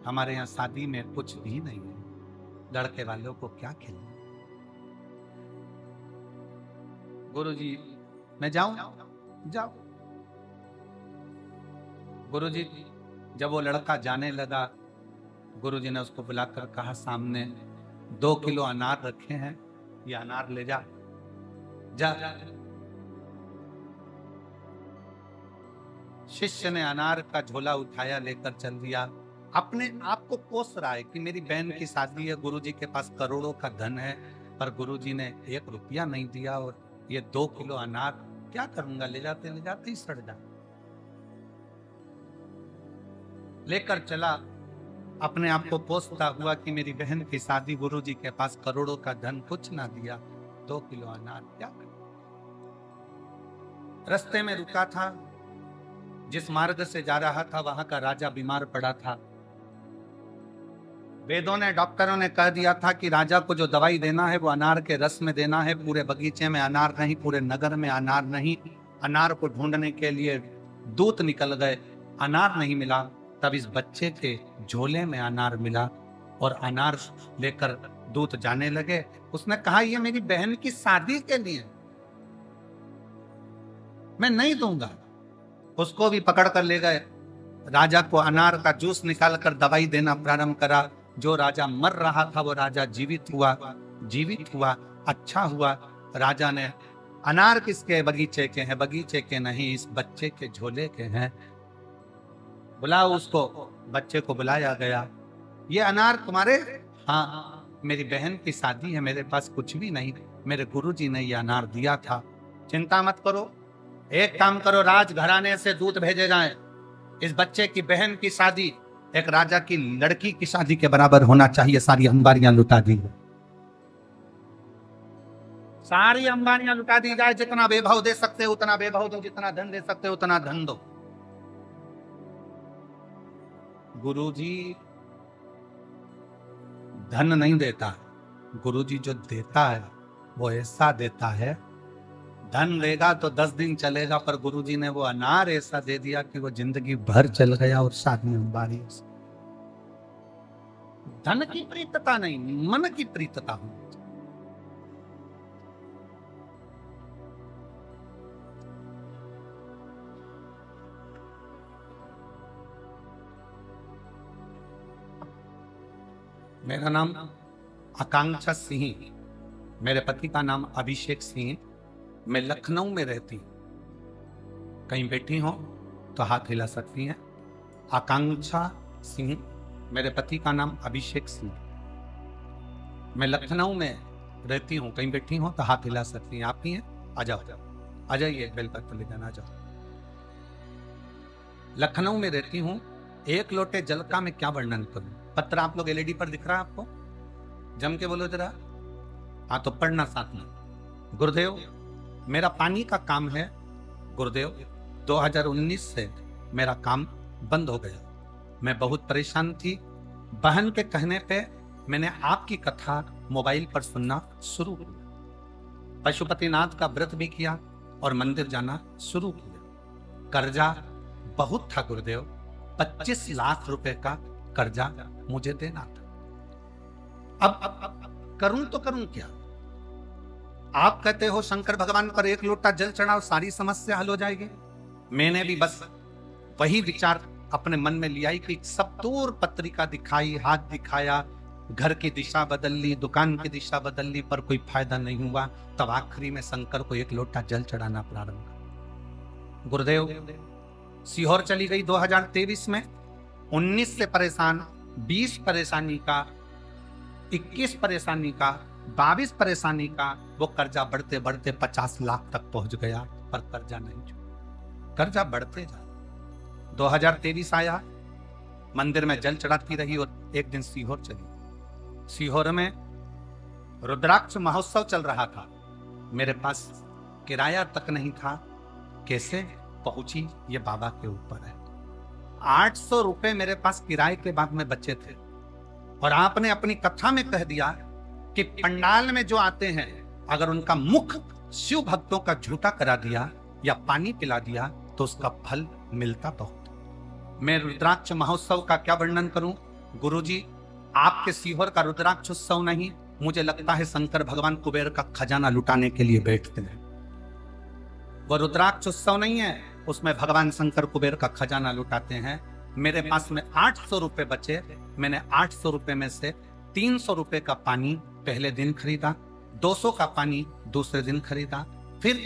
हमारे यहाँ शादी में कुछ भी नहीं है, लड़के वालों को क्या खिलाए? गुरु जी मैं जाऊं? जाओ। गुरु जी जब वो लड़का जाने लगा, गुरु जी ने उसको बुलाकर कहा, सामने 2 किलो अनार रखे हैं, ये अनार ले जा। शिष्य ने अनार का झोला उठाया, लेकर चल दिया। अपने आप को कोस रहा है कि मेरी बहन की शादी है, गुरु जी के पास करोड़ों का धन है, पर गुरु जी ने 1 रुपया नहीं दिया, और ये 2 किलो अनार क्या करूंगा? ले जाते ही सड़ जा। लेकर चला, अपने आप को कोसता हुआ कि मेरी बहन की शादी, गुरु जी के पास करोड़ों का धन, कुछ ना दिया, 2 किलो अनार क्या कर? रास्ते में रुका था, जिस मार्ग से जा रहा था वहां का राजा बीमार पड़ा था। वेदों ने, डॉक्टरों ने कह दिया था कि राजा को जो दवाई देना है वो अनार के रस में देना है। पूरे बगीचे में अनार नहीं, पूरे नगर में अनार नहीं। अनार को ढूंढने के लिए दूत निकल गए, अनार नहीं मिला। तब इस बच्चे के झोले में अनार मिला, और अनार लेकर दूत जाने लगे। उसने कहा, ये मेरी बहन की शादी के लिए, मैं नहीं दूंगा। उसको भी पकड़ कर ले गए। राजा को अनार का जूस निकालकर दवाई देना प्रारंभ करा। जो राजा मर रहा था वो राजा जीवित हुआ। अच्छा हुआ। राजा ने, अनार किसके? बगीचे के हैं। बगीचे के नहीं, इस बच्चे के झोले के हैं, बुलाओ उसको। बच्चे को बुलाया गया। ये अनार तुम्हारे? हाँ, मेरी बहन की शादी है, मेरे पास कुछ भी नहीं, मेरे गुरुजी ने यह अनार दिया था। चिंता मत करो, एक काम करो, राजघराने से दूत भेजे जाएं। इस बच्चे की बहन की शादी एक राजा की लड़की की शादी के बराबर होना चाहिए। सारी अंबारियां लुटा दी, सारी अंबारियां लुटा दी जाए। जितना वैभव दे सकते हो उतना वैभव दो, जितना धन दे सकते हो उतना धन दो। गुरुजी धन नहीं देता, गुरुजी जो देता है वो ऐसा देता है, धन देगा तो 10 दिन चलेगा, पर गुरुजी ने वो अनार ऐसा दे दिया कि वो जिंदगी भर चल गया। और शादी अंबारी, धन की प्रीतता नहीं, मन की प्रीतता हो। मेरा नाम आकांक्षा सिंह, मेरे पति का नाम अभिषेक सिंह। मैं लखनऊ में रहती हूँ। कहीं बैठी हो तो हाथ हिला सकती हैं। आकांक्षा सिंह, मेरे पति का नाम अभिषेक सिंह। मैं लखनऊ में रहती हूँ, कहीं बैठी हो तो हाथ हिला सकती हैं। आप ही हैं? आ जाओ, आ जाइए, बेलपत्र ले जाना, आ जाओ। लखनऊ में रहती हूँ। एक लोटे जल का मैं क्या वर्णन करूं। पत्र आप लोग एलईडी पर दिख रहा है आपको? जम के बोलो जरा। हाँ, तो पढ़ना साथ में। गुरुदेव, मेरा पानी का काम है। गुरुदेव, 2019 से मेरा काम बंद हो गया। मैं बहुत परेशान थी। बहन के कहने पे मैंने आपकी कथा मोबाइल पर सुनना शुरू किया। पशुपतिनाथ का व्रत भी किया और मंदिर जाना शुरू किया। कर्जा बहुत था गुरुदेव, 25 लाख रुपए का कर्जा मुझे देना था। अब करूं तो करूं क्या? आप कहते हो शंकर भगवान पर एक लोटा जल चढ़ाओ, सारी समस्या हल हो जाएगी। मैंने भी बस वही विचार अपने मन में लिया कि सब दूर पत्रिका दिखाई, हाथ दिखाया, घर की दिशा बदल ली, दुकान की दिशा बदल ली, पर कोई फायदा नहीं हुआ। तब आखिरी में शंकर को एक लोटा जल चढ़ाना प्रारंभ किया। गुरुदेव, सीहोर चली गई 2023 में। 19 से परेशान, 20 परेशानी का, 21 परेशानी का, 22 परेशानी का, वो कर्जा बढ़ते बढ़ते 50 लाख तक पहुंच गया, पर कर्जा नहीं छूटा। कर्जा बढ़ते जा। 2023 आया, मंदिर में जल चढ़ाती रही और एक दिन सीहोर चली। सीहोर में रुद्राक्ष महोत्सव चल रहा था। मेरे पास किराया तक नहीं था। कैसे पहुंची ये बाबा के ऊपर है। 800 रुपए मेरे पास किराए के बाद में बचे थे। और आपने अपनी कथा में कह दिया कि पंडाल में जो आते हैं, अगर उनका मुख शिव भक्तों का झूठा करा दिया या पानी पिला दिया तो उसका फल मिलता बहुत। मैं रुद्राक्ष महोत्सव का क्या वर्णन करूं। गुरुजी, आपके सीहोर का रुद्राक्ष उत्सव नहीं, मुझे लगता है शंकर भगवान कुबेर का खजाना लुटाने के लिए बैठते हैं। वो रुद्राक्ष उत्सव नहीं है, उसमें भगवान शंकर कुबेर का खजाना लुटाते हैं। मेरे पास में 800 रुपए बचे। मैंने 800 रुपए में से 300 रुपए का पानी पहले दिन खरीदा, 200 का पानी दूसरे दिन खरीदा, फिर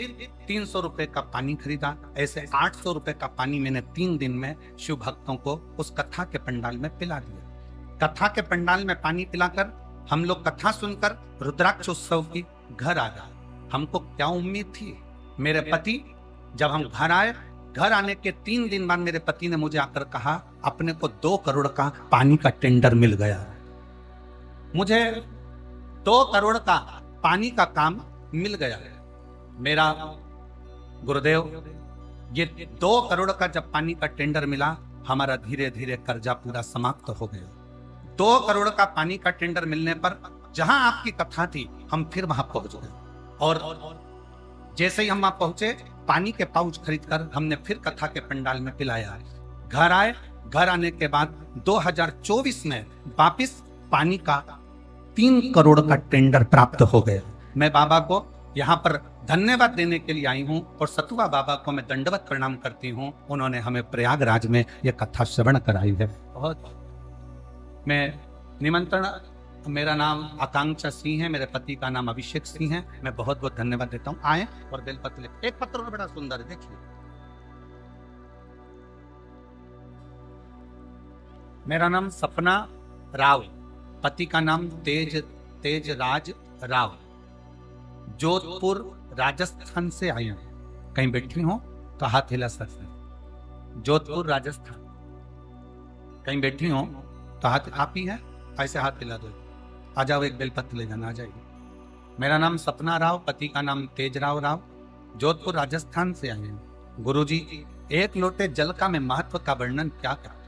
300 रुपए का पानी खरीदा। ऐसे 800 रुपए का पानी मैंने 3 दिन में शिव भक्तों को उस कथा के पंडाल में पिला दिया। कथा के पंडाल में पानी पिलाकर हम लोग कथा सुनकर रुद्राक्ष उत्सव की घर आ गए। हमको क्या उम्मीद थी। मेरे पति, जब हम घर आए, घर आने के 3 दिन बाद मेरे पति ने मुझे आकर कहा, अपने को 2 करोड़ का पानी का टेंडर मिल गया। मुझे 2 करोड़ का पानी का काम मिल गया। मेरा गुरुदेव, ये 2 करोड़ का जब पानी का टेंडर मिला, हमारा धीरे धीरे कर्जा पूरा समाप्त हो गया। 2 करोड़ का पानी का टेंडर मिलने पर जहां आपकी कथा थी, हम फिर वहां पहुंच गए। और जैसे ही हम वहां पहुंचे, पानी के पाउच खरीदकर हमने फिर कथा के पंडाल में पिलाया। घर आए, घर आने के बाद 2024 में वापिस पानी का 3 करोड़ का टेंडर प्राप्त हो गया। मैं बाबा को यहाँ पर धन्यवाद देने के लिए आई हूँ और सतुआ बाबा को मैं दंडवत प्रणाम करती हूँ। उन्होंने हमें प्रयागराज में यह कथा श्रवण कराई है। बहुत मैं निमंत्रण, मेरा नाम आकांक्षा सिंह है, मेरे पति का नाम अभिषेक सिंह है। मैं बहुत बहुत धन्यवाद देता हूँ। आए और बेलपत्र ले। एक पत्र बड़ा सुंदर है, देखिए। मेरा नाम सपना राव, पति का नाम तेज राज राव, जोधपुर राजस्थान से आई हैं। कहीं बैठी हो तो हाथ हिला सकते हैं। जोधपुर राजस्थान, कहीं बैठी हो तो हाथ, आप ही है, ऐसे हाथ हिला दो। आ जाओ, एक बेलपत्र ले जाना, आ जाइए। मेरा नाम सपना राव, पति का नाम तेजराव राव, जोधपुर राजस्थान से आए हैं। गुरुजी, एक लोटे जल का मैं महत्व का वर्णन क्या करूं?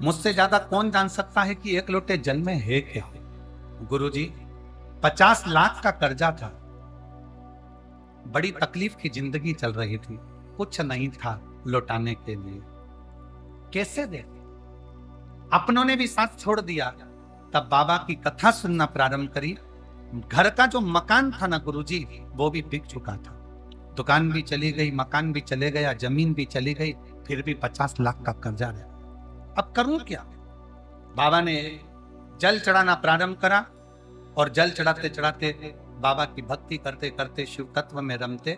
मुझसे ज्यादा कौन जान सकता है कि एक लोटे जल में है क्या? गुरुजी, 50 लाख का कर्जा था, बड़ी तकलीफ की जिंदगी चल रही थी, कुछ नहीं था लौटाने के लिए, कैसे दे? अपनों ने भी साथ छोड़ दिया। तब बाबा की कथा सुनना प्रारंभ करी। घर का जो मकान था ना गुरुजी, वो भी बिक चुका था। दुकान भी चली गई, मकान भी चले गया, जमीन भी चली गई, फिर भी 50 लाख का कर्जा रहा। अब करूं क्या? बाबा ने जल चढ़ाना प्रारंभ करा और जल चढ़ाते चढ़ाते, बाबा की भक्ति करते करते, शिव तत्व में रमते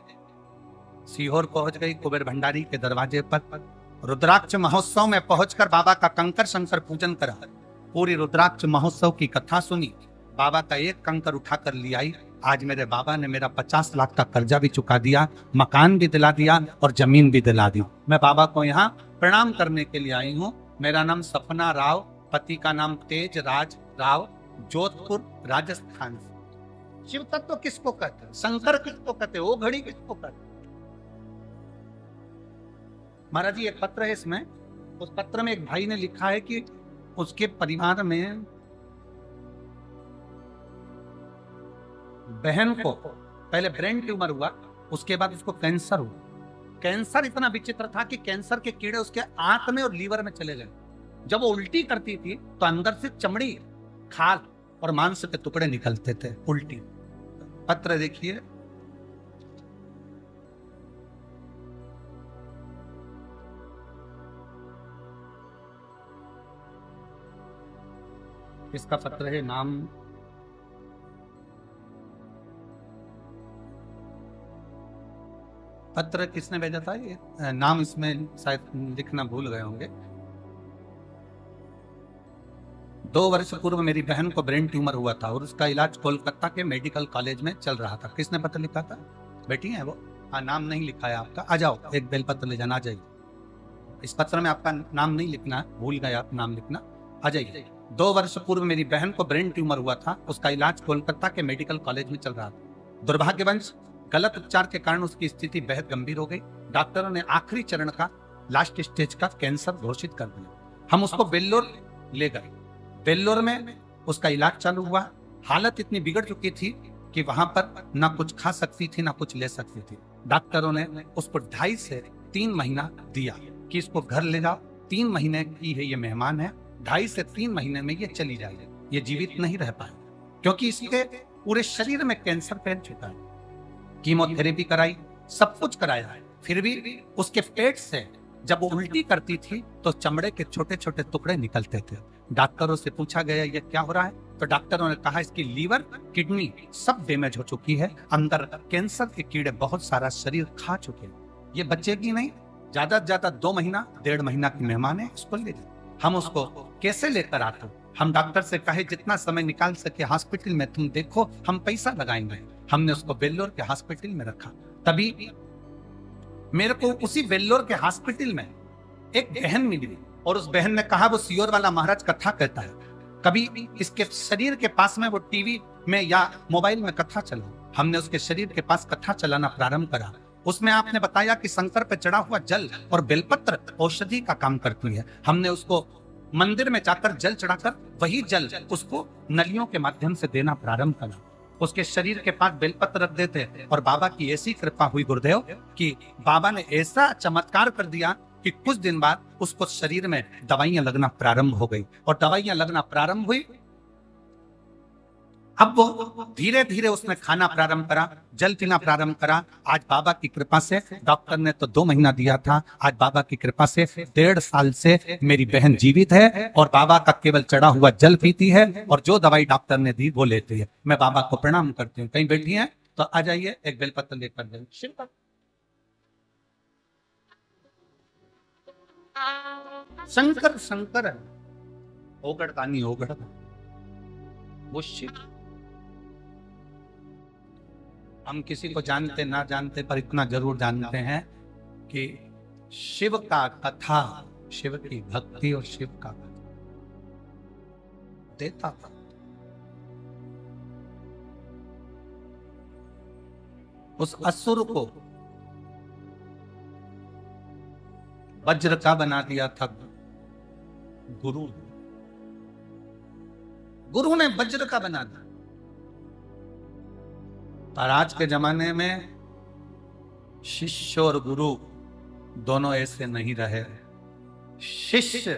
सीहोर पहुंच गई। कुबेर भंडारी के दरवाजे पर रुद्राक्ष महोत्सव में पहुंचकर बाबा का कंकर शंकर पूजन करा। पूरी रुद्राक्ष महोत्सव की कथा सुनी। बाबा का एक कंकर उठाकर ले आई। आज मेरे बाबा ने मेरा 50 लाख का कर्जा भी चुका दिया, मकान भी दिला दिया और जमीन भी दिला दी। मैं बाबा को यहाँ प्रणाम करने के लिए आई हूँ। मेरा नाम सपना राव, पति का नाम तेज राज राव, जोधपुर राजस्थान। शिव तत्व किसको कहते हैं? शंकर किसको कहते हैं? वो घड़ी किसको कहते हैं? महाराज जी, एक पत्र है इसमें। उस पत्र में एक भाई ने लिखा है कि उसके परिवार में बहन को पहले ब्रेन ट्यूमर हुआ, उसके बाद उसको कैंसर हुआ। कैंसर इतना विचित्र था कि कैंसर के कीड़े उसके आंत में और लीवर में चले गए। जब वो उल्टी करती थी तो अंदर से चमड़ी, खाल और मांस के टुकड़े निकलते थे, उल्टी। पत्र देखिए, इसका पत्र है। नाम पत्र किसने भेजा था? ये नाम इसमें शायद लिखना भूल गए होंगे। 2 वर्ष पूर्व मेरी बहन को ब्रेन ट्यूमर हुआ था और उसका इलाज कोलकाता के मेडिकल कॉलेज में चल रहा था। किसने पत्र लिखा था? बेटी है वो। हाँ, नाम नहीं लिखा है आपका। आ जाओ, एक बेलपत्र ले जाना। आ जाइए। इस पत्र में आपका नाम नहीं लिखना है, भूल गए आप नाम लिखना। आ जाइए। 2 वर्ष पूर्व मेरी बहन को ब्रेन ट्यूमर हुआ था, उसका इलाज कोलकाता के मेडिकल कॉलेज में चल रहा था। दुर्भाग्यवश गलत उपचार के कारण उसकी स्थिति बेहद गंभीर हो गई। डॉक्टरों ने आखिरी चरण का, लास्ट स्टेज का कैंसर घोषित कर दिया। हम उसको वेल्लोर ले गए। वेल्लोर में उसका इलाज चालू हुआ। हालत इतनी बिगड़ चुकी थी कि वहां पर ना कुछ खा सकती थी, ना कुछ ले सकती थी। डॉक्टरों ने उसको 2.5 से 3 महीना दिया कि इसको घर ले जाओ, 3 महीने की है ये मेहमान है, 2.5 से 3 महीने में ये चली जाएगी, ये जीवित नहीं रह पाए, क्योंकि इसके पूरे शरीर में कैंसर फैल चुका है। कीमोथेरेपी कराई, सब कुछ कराया है, फिर भी उसके पेट से जब वो उल्टी करती थी तो चमड़े के छोटे छोटे टुकड़े निकलते थे। डॉक्टरों से पूछा गया ये क्या हो रहा है, तो डॉक्टरों ने कहा इसकी लीवर, किडनी सब डैमेज हो चुकी है, अंदर कैंसर के कीड़े बहुत सारा शरीर खा चुके हैं, ये बचेगी नहीं, ज्यादा से ज्यादा 2 महीना 1.5 महीना की मेहमान है, इसको ले जाओ। हम उसको कैसे लेकर आते? हम डॉक्टर से कहे जितना समय निकाल सके हॉस्पिटल में तुम देखो, हम पैसा लगाएंगे। हमने उसको वेल्लोर के हॉस्पिटल में रखा। तभी मेरे को उसी वेल्लोर के हॉस्पिटल में एक बहन मिली और उस बहन ने कहा वो सियोर वाला महाराज कथा कहता है, कभी इसके शरीर के पास में वो टीवी में या मोबाइल में कथा चला। हमने उसके शरीर के पास कथा चलाना प्रारंभ करा। उसमें आपने बताया कि शंकर पे चढ़ा हुआ जल और बेलपत्र औषधि का काम करती है। हमने उसको मंदिर में जाकर जल चढ़ाकर वही जल उसको नलियों के माध्यम से देना प्रारंभ करा। उसके शरीर के पास बेलपत्र रख देते और बाबा की ऐसी कृपा हुई गुरुदेव कि बाबा ने ऐसा चमत्कार कर दिया कि कुछ दिन बाद उसको शरीर में दवाइयां लगना प्रारंभ हो गई और दवाइयां लगना प्रारंभ हुई। अब वो धीरे धीरे उसने खाना प्रारंभ करा, जल पीना प्रारंभ करा। आज बाबा की कृपा से, डॉक्टर ने तो 2 महीना दिया था, आज बाबा की कृपा से 1.5 साल से मेरी बहन जीवित है और बाबा का केवल चढ़ा हुआ जल पीती है और जो दवाई डॉक्टर ने दी वो लेती है। मैं बाबा को प्रणाम करती हूँ। कहीं बैठी है तो आ जाइए, एक बेलपत्र लेकर जाइए। शंकर शंकर है, ओगड़ दानी ओगड़। वो शिव। हम किसी को जानते ना जानते पर इतना जरूर जानते हैं कि शिव का कथा, शिव की भक्ति और शिव का देता था। उस असुर को वज्र का बना दिया था गुरु। गुरु ने वज्र का बना दिया। पर आज के जमाने में शिष्य और गुरु दोनों ऐसे नहीं रहे। शिष्य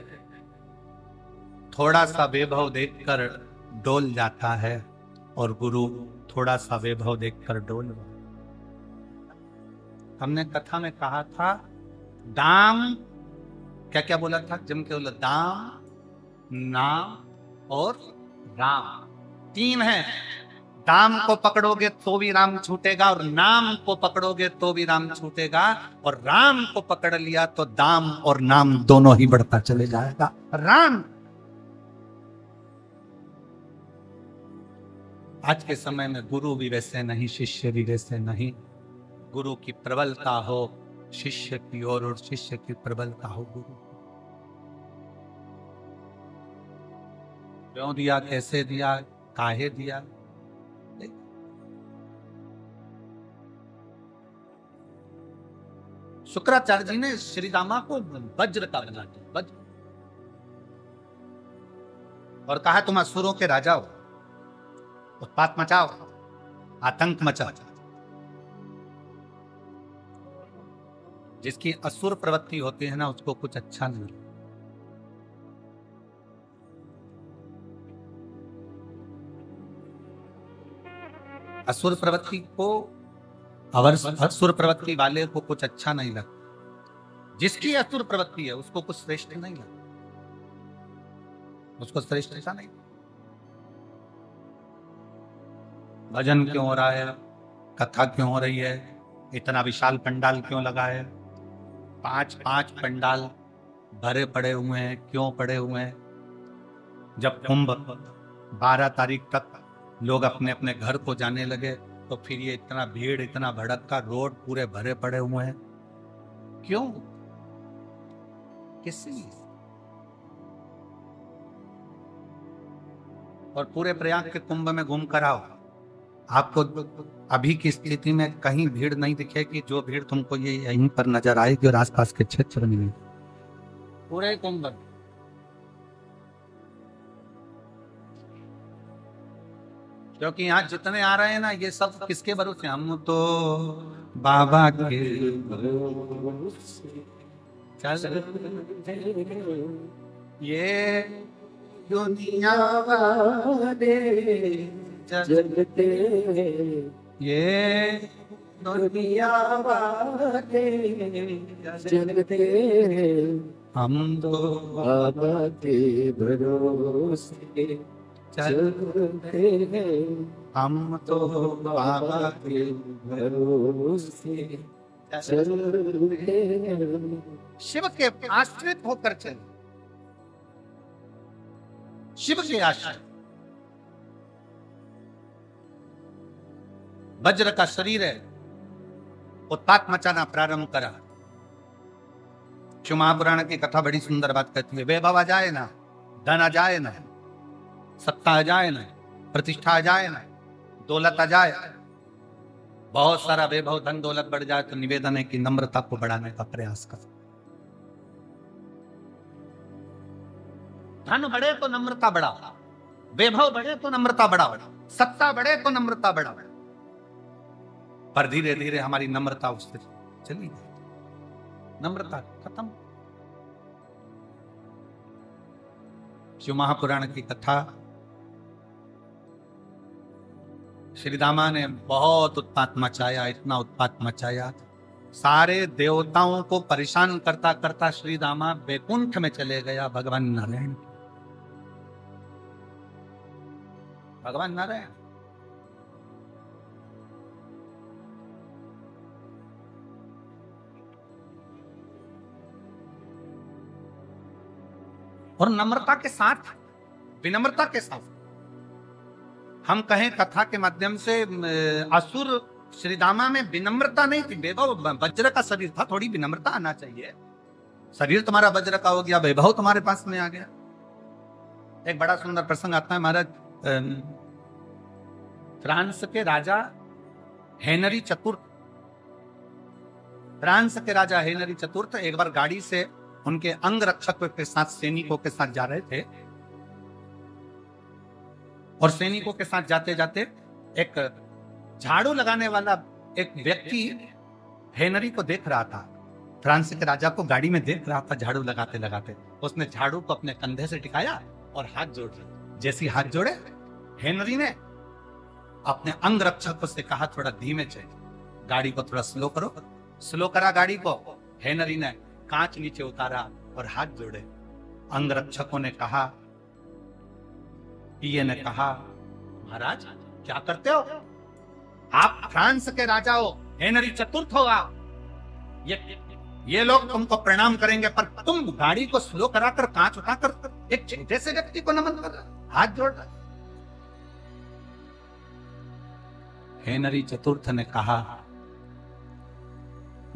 थोड़ा सा वैभव देखकर डोल जाता है और गुरु थोड़ा सा वैभव देखकर डोल। हमने कथा में कहा था दाम, क्या क्या बोला था? जम के बोला दाम, नाम और राम। तीन है। दाम को पकड़ोगे तो भी राम छूटेगा, और नाम को पकड़ोगे तो भी राम छूटेगा, और राम को पकड़ लिया तो दाम और नाम दोनों ही बढ़ता चले जाएगा। राम। आज के समय में गुरु भी वैसे नहीं, शिष्य भी वैसे नहीं। गुरु की प्रबलता हो शिष्य की ओर, और शिष्य की प्रबलता हो गुरु। क्यों दिया, कैसे दिया, काहे दिया? शुक्राचार्य जी ने श्री रामा को वज्र का बना दिया, वज्र, और कहा तुम असुरों के राजा हो, उत्पात मचाओ, आतंक मचाओ। जिसकी असुर प्रवृत्ति होती है ना, उसको कुछ अच्छा नहीं। असुर प्रवृत्ति को, असुर प्रवृत्ति वाले को कुछ अच्छा नहीं लगता। जिसकी असुर प्रवृत्ति है उसको कुछ श्रेष्ठ नहीं लगता, उसको श्रेष्ठ ऐसा नहीं। भजन क्यों हो रहा है, कथा क्यों हो रही है, इतना विशाल पंडाल क्यों लगा है? 5-5 पंडाल भरे पड़े हुए हैं। क्यों पड़े हुए हैं? जब कुंभ 12 तारीख तक लोग अपने अपने घर को जाने लगे तो फिर ये इतना भीड़, इतना भड़का, रोड पूरे भरे पड़े हुए हैं। क्यों? किस लिए? और पूरे प्रयाग के कुंभ में घूम कर आओ, आपको अभी की स्थिति में कहीं भीड़ नहीं दिखेगी। जो भीड़ तुमको ये यहीं पर नजर आएगी और आसपास के क्षेत्र में पूरे कुंभ। क्योंकि यहाँ जितने आ रहे हैं ना, ये सब किसके भरोसे? हम तो बाबा के चल, ये दुनिया वाले जगते, ये दुनिया वाले जगते, हम तो बाबा के भरोसे चलते हैं, हम तो बाबा के भरोसे चलते हैं। शिव के आश्रित होकर चल, शिव के आश्रित। वज्र का शरीर है, उत्पात मचाना प्रारंभ करा। शिव महापुराण की कथा बड़ी सुंदर बात कहती है। वैभव आ जाए ना, धन आ जाए ना, सत्ता आ जाए ना, प्रतिष्ठा आ जाए ना, दौलत आ जाए, बहुत सारा वैभव, धन दौलत बढ़ जाए, तो निवेदन है कि नम्रता को बढ़ाने का प्रयास कर। धन बढ़े तो नम्रता बढ़ाओ, वैभव बढ़े तो नम्रता बढ़ाओ, सत्ता बढ़े तो नम्रता बढ़ाओ। पर धीरे धीरे हमारी नम्रता उससे चली गई, नम्रता खत्म। शिव महापुराण की कथा, श्री रामा ने बहुत उत्पात मचाया, इतना उत्पात मचाया, सारे देवताओं को परेशान करता करता श्री रामा वैकुंठ में चले गया। भगवान नारायण, भगवान नारायण। और नम्रता के साथ, विनम्रता के साथ। हम कहें कथा के माध्यम से असुर श्रीदामा में विनम्रता नहीं थी, वैभव वज्र का शरीर था, थोड़ी विनम्रता आना चाहिए। शरीर तुम्हारा वज्र का हो गया, वैभव तुम्हारे पास में आ गया। एक बड़ा सुंदर प्रसंग आता है महाराज, फ्रांस के राजा हेनरी चतुर्थ, फ्रांस के राजा हेनरी चतुर्थ एक बार गाड़ी से उनके अंग रक्षक के साथ, सैनिकों के साथ जा रहे थे, और सैनिकों के साथ जाते जाते एक झाड़ू लगाने वाला एक व्यक्ति हेनरी को देख रहा था, फ्रांस के राजा को गाड़ी में देख रहा था झाड़ू लगाते लगाते। उसने झाड़ू को अपने कंधे से टिकाया और हाथ जोड़ दिया। जैसे ही हाथ जोड़े, हेनरी ने अपने अंग रक्षक से कहा थोड़ा धीमे चल, गाड़ी को थोड़ा स्लो करो। स्लो करा गाड़ी को, हेनरी ने कांच नीचे उतारा और हाथ जोड़े। अंग रक्षकों ने कहा, पीए ने कहा, महाराज क्या करते हो आप? फ्रांस के राजा हो, हेनरी चतुर्थ हो आप, ये लोग तुमको प्रणाम करेंगे, पर तुम गाड़ी को स्लो कराकर कांच उठाकर एक छोटे से व्यक्ति को नमन कर रहे, हाथ जोड़ रहे। हेनरी चतुर्थ ने कहा,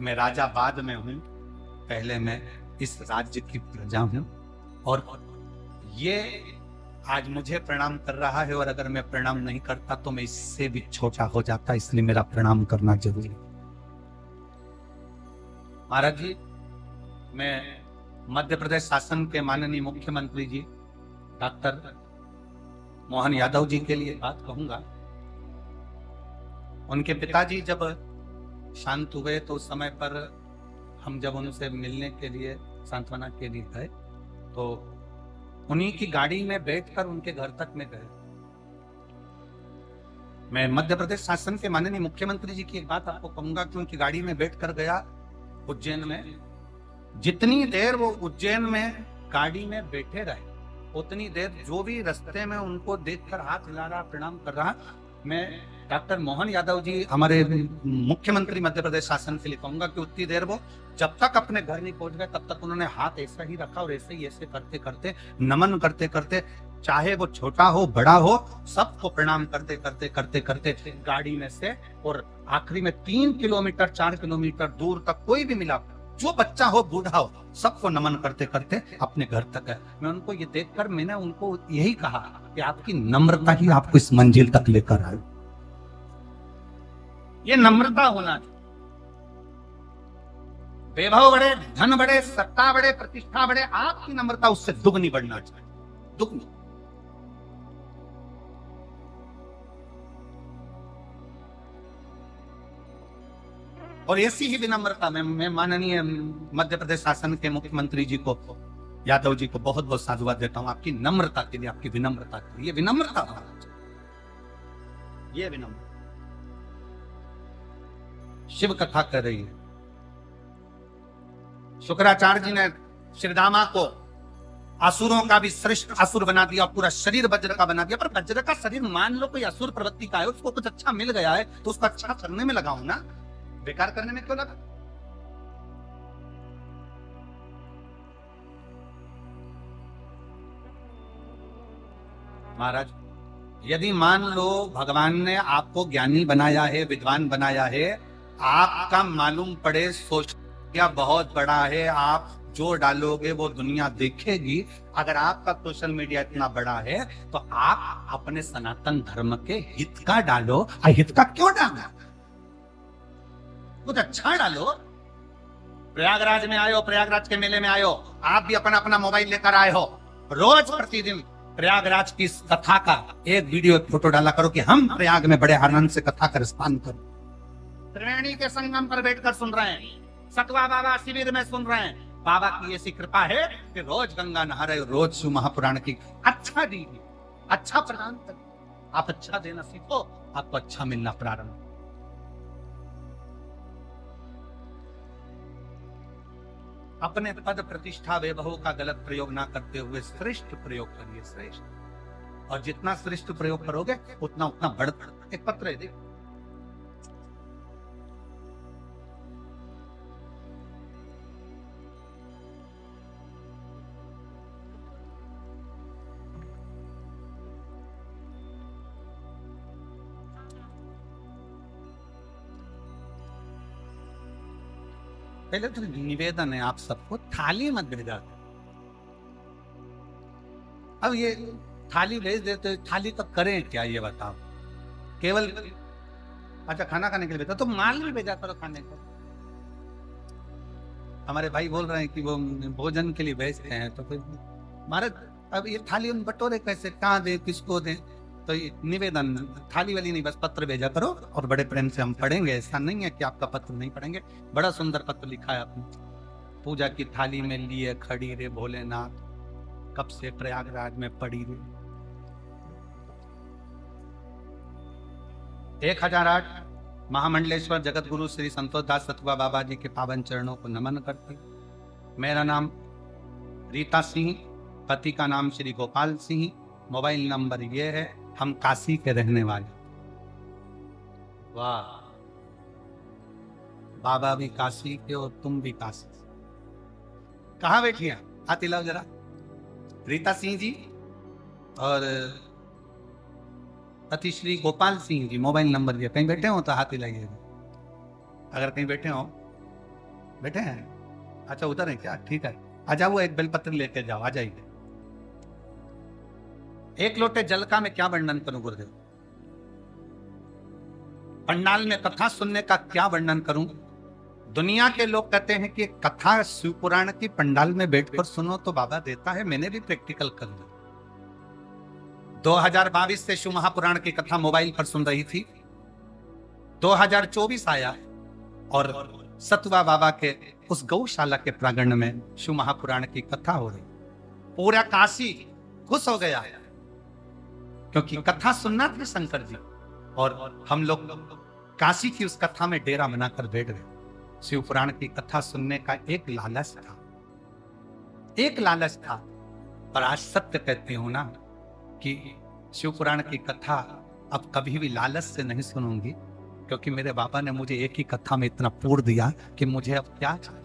मैं राजा बाद में हूं, पहले मैं इस राज्य की प्रजा हूं, और ये आज मुझे प्रणाम कर रहा है, और अगर मैं प्रणाम नहीं करता तो मैं इससे भी छोटा हो जाता, इसलिए मेरा प्रणाम करना जरूरी। महाराज जी, मैं मध्य प्रदेश शासन के माननीय मुख्यमंत्री जी डॉक्टर मोहन यादव जी के लिए बात कहूंगा। उनके पिताजी जब शांत हुए तो उस समय पर हम जब उनसे मिलने के लिए, सांत्वना के लिए गए, तो उन्हीं की गाड़ी में बैठकर उनके घर तक में गए। मैं मध्य प्रदेश शासन के माननीय मुख्यमंत्री जी की एक बात आपको कहूंगा कि उनकी गाड़ी में बैठकर गया उज्जैन में। जितनी देर वो उज्जैन में गाड़ी में बैठे रहे, उतनी देर जो भी रास्ते में उनको देखकर हाथ हिला रहा, प्रणाम कर रहा, मैं डॉक्टर मोहन यादव जी हमारे मुख्यमंत्री मध्य प्रदेश शासन के लिए कहूंगा कि उतनी देर वो जब तक अपने घर नहीं पहुंच गए तब तक उन्होंने हाथ ऐसा ही रखा, और ऐसे ही ऐसे करते करते, नमन करते करते, चाहे वो छोटा हो बड़ा हो, सबको प्रणाम करते करते करते करते गाड़ी में से, और आखिरी में 3 किलोमीटर 4 किलोमीटर दूर तक कोई भी मिला, जो बच्चा हो बूढ़ा हो, सबको नमन करते करते अपने घर तक है। मैं उनको ये देखकर मैंने उनको यही कहा कि आपकी नम्रता ही आपको इस मंजिल तक लेकर आए। ये नम्रता होना चाहिए। वैभव बढ़े, धन बढ़े, सत्ता बढ़े, प्रतिष्ठा बढ़े, आपकी नम्रता उससे दुगनी बढ़ना चाहिए, दुगनी। और ऐसी ही विनम्रता मैं माननीय मध्य प्रदेश शासन के मुख्यमंत्री जी को, यादव जी को बहुत बहुत साधुवाद देता हूं आपकी नम्रता के लिए, आपकी विनम्रता के लिए। ये विनम्रता होना चाहिए, ये विनम्रता। शिव कथा कर रही है, शुक्राचार्य जी ने श्रीदामा को असुरों का भी श्रेष्ठ असुर बना दिया, पूरा शरीर वज्र का बना दिया। पर वज्र का शरीर मान लो कोई असुर प्रवृत्ति का है, उसको कुछ अच्छा मिल गया है तो उसको अच्छा करने में लगाऊं ना, बेकार करने में क्यों लगा? महाराज, यदि मान लो भगवान ने आपको ज्ञानी बनाया है, विद्वान बनाया है, आपका मालूम पड़े सोशल मीडिया बहुत बड़ा है, आप जो डालोगे वो दुनिया देखेगी, अगर आपका सोशल मीडिया इतना बड़ा है तो आप अपने सनातन धर्म के हित का डालो। अहित का क्यों डालना? कुछ अच्छा डालो। प्रयागराज में आयो, प्रयागराज के मेले में आयो, आप भी अपना अपना मोबाइल लेकर आए हो, रोज प्रतिदिन प्रयागराज की कथा का एक वीडियो, एक फोटो डाला करो कि हम प्रयाग में बड़े आनंद से कथा का रसपान करो। त्रिवेणी के संगम पर बैठकर सुन रहे हैं, सतवा बाबा शिविर में सुन रहे हैं, बाबा की ऐसी कृपा है कि रोज गंगा नहा रहे हो, रोज शिव महापुराण की अच्छा दीजिए, अच्छा प्रदान करिए। आप अच्छा देना सीखो, आपको अच्छा मिलना प्रारंभ। अपने पद प्रतिष्ठा वैभव का गलत प्रयोग ना करते हुए श्रेष्ठ प्रयोग करिए, श्रेष्ठ। और जितना श्रेष्ठ प्रयोग करोगे उतना उतना बढ़। एक पत्र है, देखो, पहले तो निवेदन है आप सबको, थाली मत भेजा। अब ये थाली भेज देते, थाली तो करें क्या ये बताओ? केवल अच्छा खाना खाने के लिए भेजा, तो माल भी भेजा करो खाने को। हमारे भाई बोल रहे हैं कि वो भोजन के लिए भेजते हैं, तो फिर महाराज अब ये थाली हम बटोरे कैसे, कहाँ दे, किसको दे? तो ये निवेदन, थाली वाली नहीं, बस पत्र भेजा करो और बड़े प्रेम से हम पढ़ेंगे। ऐसा नहीं है कि आपका पत्र नहीं पढ़ेंगे। बड़ा सुंदर पत्र लिखा है आपने। पूजा की थाली में लिए खड़ी रे भोलेनाथ, कब से प्रयागराज में पड़ी रे। 1008 महामंडलेश्वर जगत गुरु श्री संतोष दास सतुआ बाबा जी के पावन चरणों को नमन करते। मेरा नाम रीता सिंह, पति का नाम श्री गोपाल सिंह, मोबाइल नंबर ये है। हम काशी के रहने वाले। वाह, बाबा भी काशी के और तुम भी काशी। कहाँ बैठी हैं? हाथ हिलाओ जरा। रीता सिंह जी और पति श्री गोपाल सिंह जी, मोबाइल नंबर दिया। कहीं बैठे हो तो हाथ हिलाइए, अगर कहीं बैठे हो। बैठे हैं? अच्छा उधर है क्या? ठीक है, आ जाओ, एक बेलपत्र लेके जाओ, आ जाइए। एक लोटे जल का मैं क्या वर्णन करूं गुरुदेव? पंडाल में कथा सुनने का क्या वर्णन करूं? दुनिया के लोग कहते हैं कि कथा शिव पुराण की पंडाल में बैठकर सुनो तो बाबा देता है। मैंने भी प्रैक्टिकल कर लिया। 2022 से शिव महापुराण की कथा मोबाइल पर सुन रही थी। 2024 आया और सतुआ बाबा के उस गौशाला के प्रांगण में शिव महापुराण की कथा हो रही। पूरा काशी खुश हो गया क्योंकि कथा सुनना थी शंकर जी, और हम लोग काशी की उस कथा में डेरा बनाकर बैठ गए। शिव पुराण की कथा सुनने का एक लालच था, एक लालच था। पर आज सत्य कहती हूं ना कि शिव पुराण की कथा अब कभी भी लालच से नहीं सुनूंगी, क्योंकि मेरे बाबा ने मुझे एक ही कथा में इतना पूर दिया कि मुझे अब क्या चाहिए।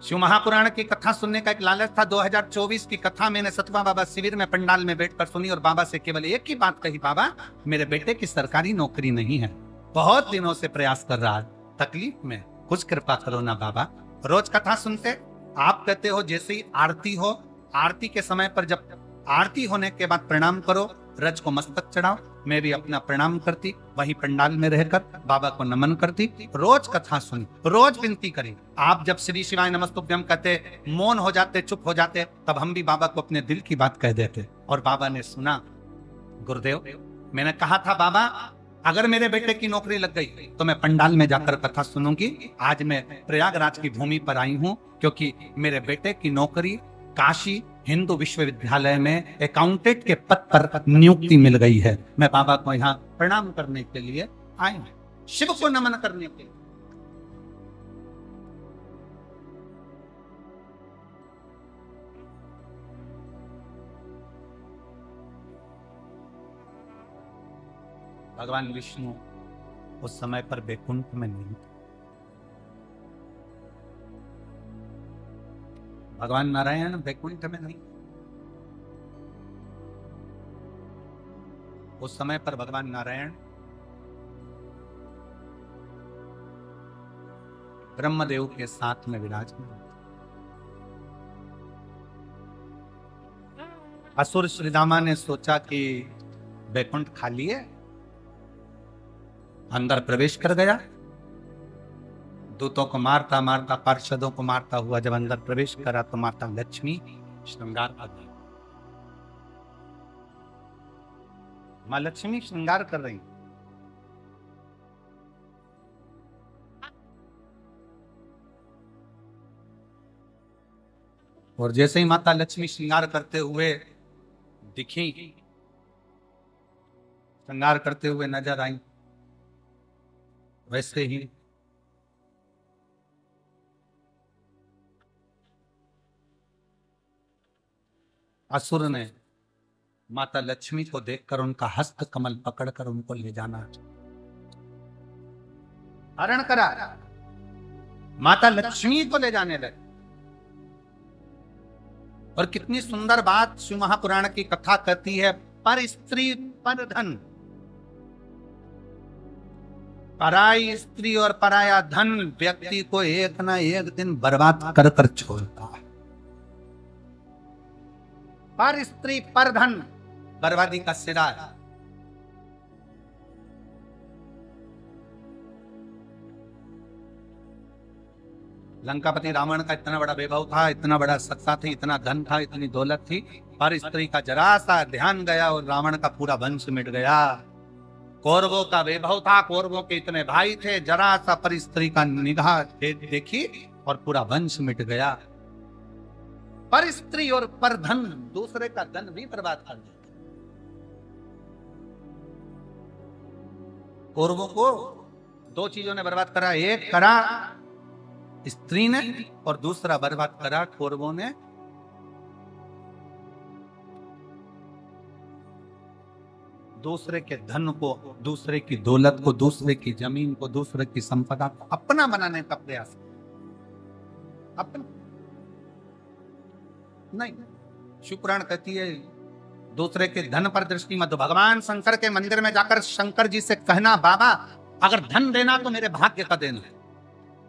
शिव महापुराण की कथा सुनने का एक लालच था। 2024 की कथा मैंने सतुआ बाबा शिविर में पंडाल में बैठकर सुनी और बाबा से केवल एक ही बात कही, बाबा मेरे बेटे की सरकारी नौकरी नहीं है, बहुत दिनों से प्रयास कर रहा है, तकलीफ में, कुछ कृपा करो ना बाबा। रोज कथा सुनते, आप कहते हो जैसे ही आरती हो, आरती के समय पर जब आरती होने के बाद प्रणाम करो, रज को मस्तक चढ़ाओ। मैं भी अपना प्रणाम करती, वही पंडाल में रहकर बाबा को नमन करती। रोज कथा सुनी, रोज विनती करी। आप जब श्री शिवाय नमस्तुभ्यम कहते, मौन हो जाते, चुप हो जाते, तब हम भी बाबा को अपने दिल की बात कह देते और बाबा ने सुना। गुरुदेव, मैंने कहा था बाबा अगर मेरे बेटे की नौकरी लग गई तो मैं पंडाल में जाकर कथा सुनूंगी। आज मैं प्रयागराज की भूमि पर आई हूँ क्योंकि मेरे बेटे की नौकरी काशी हिंदू विश्वविद्यालय में अकाउंटेंट के पद पर नियुक्ति मिल गई है। मैं बाबा को यहाँ प्रणाम करने के लिए आए हैं, शिव को नमन करने के लिए। भगवान विष्णु उस समय पर बैकुंठ में नहीं थे। भगवान नारायण बैकुंठ में नहीं, उस समय पर भगवान नारायण ब्रह्मदेव के साथ में विराजमान। असुर श्रीदामा ने सोचा कि बैकुंठ खाली है, अंदर प्रवेश कर गया। दूतों को मारता मारता, पार्षदों को मारता हुआ जब अंदर प्रवेश करा तो माता लक्ष्मी श्रृंगार कर रही। मां लक्ष्मी श्रृंगार कर रही। और जैसे ही माता लक्ष्मी श्रृंगार करते हुए दिखी, श्रृंगार करते हुए नजर आई, वैसे ही असुर ने माता लक्ष्मी को देखकर उनका हस्त कमल पकड़कर उनको ले जाना, हरण करा, माता लक्ष्मी को ले जाने लगे। और कितनी सुंदर बात शिव महापुराण की कथा कहती है, पर स्त्री पर धन। पराई स्त्री और पराया धन व्यक्ति को एक ना एक दिन बर्बाद कर कर छोड़ता है। पर स्त्री पर धन बर्बादी का सिरा है। लंकापति रावण का इतना बड़ा वैभव था, इतना बड़ा सत्ता थी, इतना धन था, इतनी दौलत थी, पर स्त्री का जरा सा ध्यान गया और रावण का पूरा वंश मिट गया। कौरवों का वैभव था, कौरवों के इतने भाई थे, जरा सा पर स्त्री का निगाह देखी और पूरा वंश मिट गया। पर स्त्री और पर धन, दूसरे का धन भी बर्बाद कर दिया। कौरवों को दो चीजों ने बर्बाद करा, एक करा स्त्री ने और दूसरा बर्बाद करा कौरवों ने दूसरे के धन को, दूसरे की दौलत को, दूसरे की जमीन को, दूसरे की संपदा को अपना बनाने का प्रयास। अपना नहीं, शिवपुराण कहती है दूसरे के धन पर दृष्टि मत। भगवान शंकर के मंदिर में जाकर शंकर जी से कहना, बाबा अगर धन देना तो मेरे भाग्य का देना है,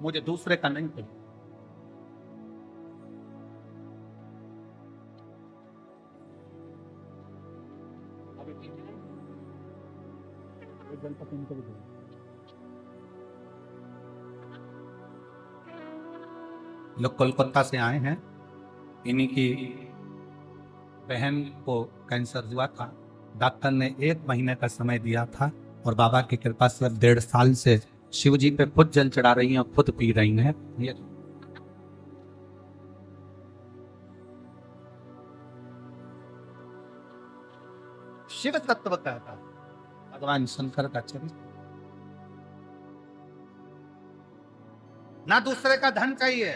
मुझे दूसरे का नहीं चाहिए। लोग कोलकाता से आए हैं, इन्हीं की बहन को कैंसर हुआ था। डॉक्टर ने 1 महीने का समय दिया था और बाबा की कृपा से 1.5 साल से शिव जी पे खुद जल चढ़ा रही हैं और खुद पी रही हैं। ये शिव तत्व कहता भगवान शंकर का चरित्र। ना दूसरे का धन चाहिए।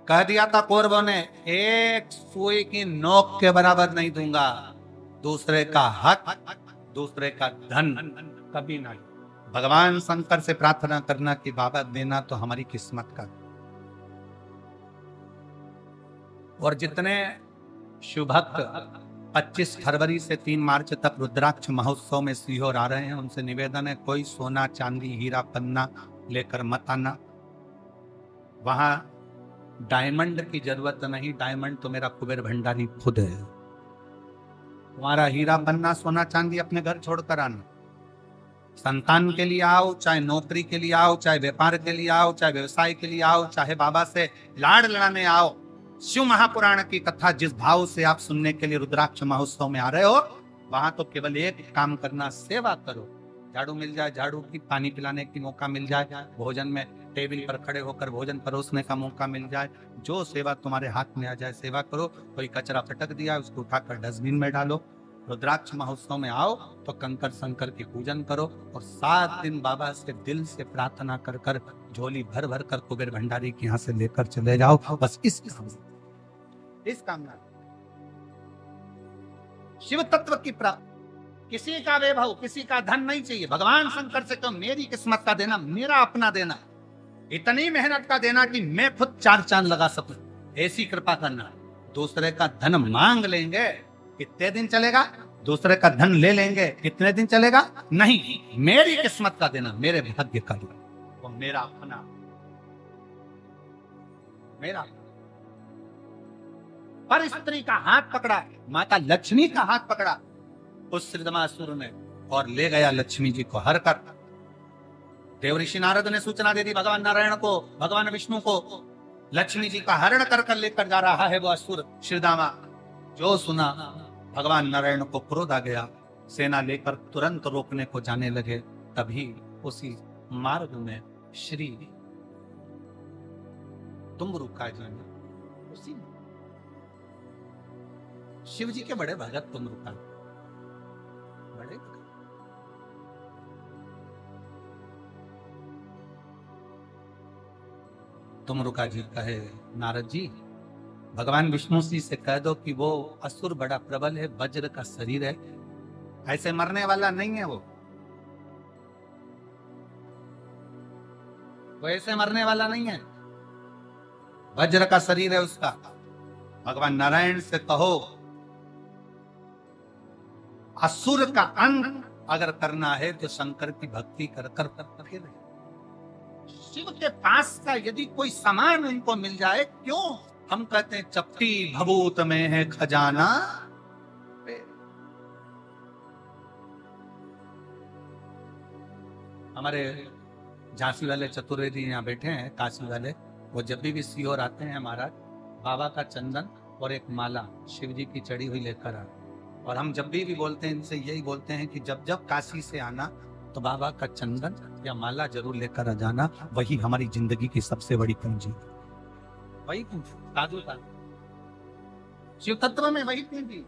कह दिया था कौरवों ने, एक सुई की नोक के बराबर नहीं दूंगा। दूसरे का हक, दूसरे का धन कभी नहीं। भगवान शंकर से प्रार्थना करना कि बाबा देना तो हमारी किस्मत का। और जितने शिव भक्त 25 फरवरी से 3 मार्च तक रुद्राक्ष महोत्सव में सीहोर आ रहे हैं, उनसे निवेदन है कोई सोना चांदी हीरा पन्ना लेकर मत आना। वहां डायमंड की जरूरत नहीं, डायमंड तो मेरा कुबेर भंडारी खुद है। तुम्हारा हीरा पन्ना सोना चांदी अपने घर छोड़कर आना। संतान के लिए आओ, चाहे नौकरी के लिए आओ, चाहे व्यापार के लिए आओ, चाहे व्यवसाय के लिए आओ, चाहे बाबा से लाड़ लड़ाने आओ। शिव महापुराण की कथा जिस भाव से आप सुनने के लिए रुद्राक्ष महोत्सव में आ रहे हो, वहां तो केवल एक काम करना, सेवा करो। झाड़ू मिल जाए झाड़ू की, पानी पिलाने की मौका मिल जाए, भोजन में टेबल पर खड़े होकर भोजन परोसने का मौका मिल जाए, जो सेवा तुम्हारे हाथ में आ जाए सेवा करो। कोई कचरा फटक दिया उसको उठाकर डस्टबिन में डालो। रुद्राक्ष महोत्सव में आओ तो कंकर शंकर की पूजन करो और 7 दिन बाबा से दिल से प्रार्थना कर कर झोली भर भर कर कुबेर भंडारी के यहाँ से लेकर चले जाओ। बस इस कामना, शिव तत्व की प्राप्ति। किसी का वैभव, किसी का धन नहीं चाहिए। भगवान शंकर से कहो मेरी किस्मत का देना, मेरा अपना देना, इतनी मेहनत का देना कि मैं खुद 4 चांद लगा सकूं, ऐसी कृपा करना। दूसरे का धन मांग लेंगे, कितने दिन चलेगा? दूसरे का धन ले लेंगे, कितने दिन चलेगा? नहीं, मेरी किस्मत का देना, मेरे भाग्य का देना, वो मेरा अपना, मेरा। पर स्त्री का हाथ पकड़ा, माता लक्ष्मी का हाथ पकड़ा उस श्रीदमासुर ने और ले गया लक्ष्मी जी को हर कर। देव ऋषि नारद ने सूचना दे दी भगवान नारायण को, भगवान विष्णु को, लक्ष्मी जी का हरण कर कर लेकर जा रहा है वो असुर श्रीदामा। जो सुना भगवान नारायण को क्रोध आ गया, सेना लेकर तुरंत रोकने को जाने लगे। तभी उसी मार्ग में श्री तुंबरुका जी ने, उसी शिव जी के बड़े भगत तुंबरुका, बड़े तुंबरुका जी कहे, नारद जी भगवान विष्णु जी से कह दो कि वो असुर बड़ा प्रबल है, वज्र का शरीर है, ऐसे मरने वाला नहीं है। वो ऐसे मरने वाला नहीं है, वज्र का शरीर है उसका। भगवान नारायण से कहो असुर का अंत अगर करना है तो शंकर की भक्ति कर कर कर करके रहे। शिव के पास का यदि कोई सामान उनको मिल जाए, क्यों हम कहते हैं चपटी भभूत में है खजाना। हमारे झांसी वाले चतुर्वेदी यहाँ बैठे हैं, काशी वाले, वो जब भी सीहोर आते हैं महाराज, बाबा का चंदन और एक माला शिव जी की चढ़ी हुई लेकर आते। और हम जब भी बोलते हैं इनसे यही बोलते हैं कि जब जब काशी से आना तो बाबा का चंदन या माला जरूर लेकर आ जाना, वही हमारी जिंदगी की सबसे बड़ी पूंजी, वही पूंजी साधु का शिव तत्व में वही पूंजी।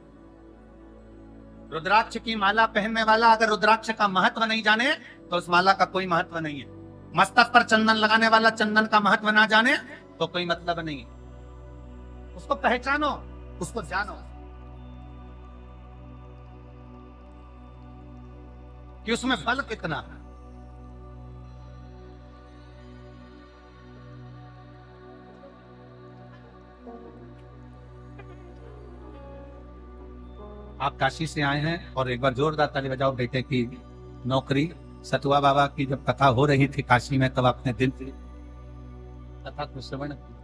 रुद्राक्ष की माला पहनने वाला अगर रुद्राक्ष का महत्व नहीं जाने तो उस माला का कोई महत्व नहीं है। मस्तक पर चंदन लगाने वाला चंदन का महत्व ना जाने तो कोई मतलब नहीं है। उसको पहचानो, उसको जानो कि उसमें फल कितना है। आप काशी से आए हैं और एक बार जोरदार ताली बजाओ बेटे की नौकरी। सतुआ बाबा की जब कथा हो रही थी काशी में, तब अपने दिल से कथा को श्रवण किया।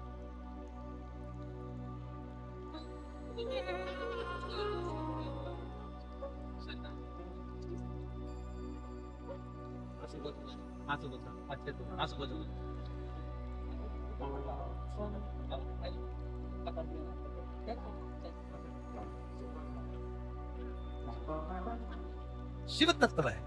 शिव तत्व है।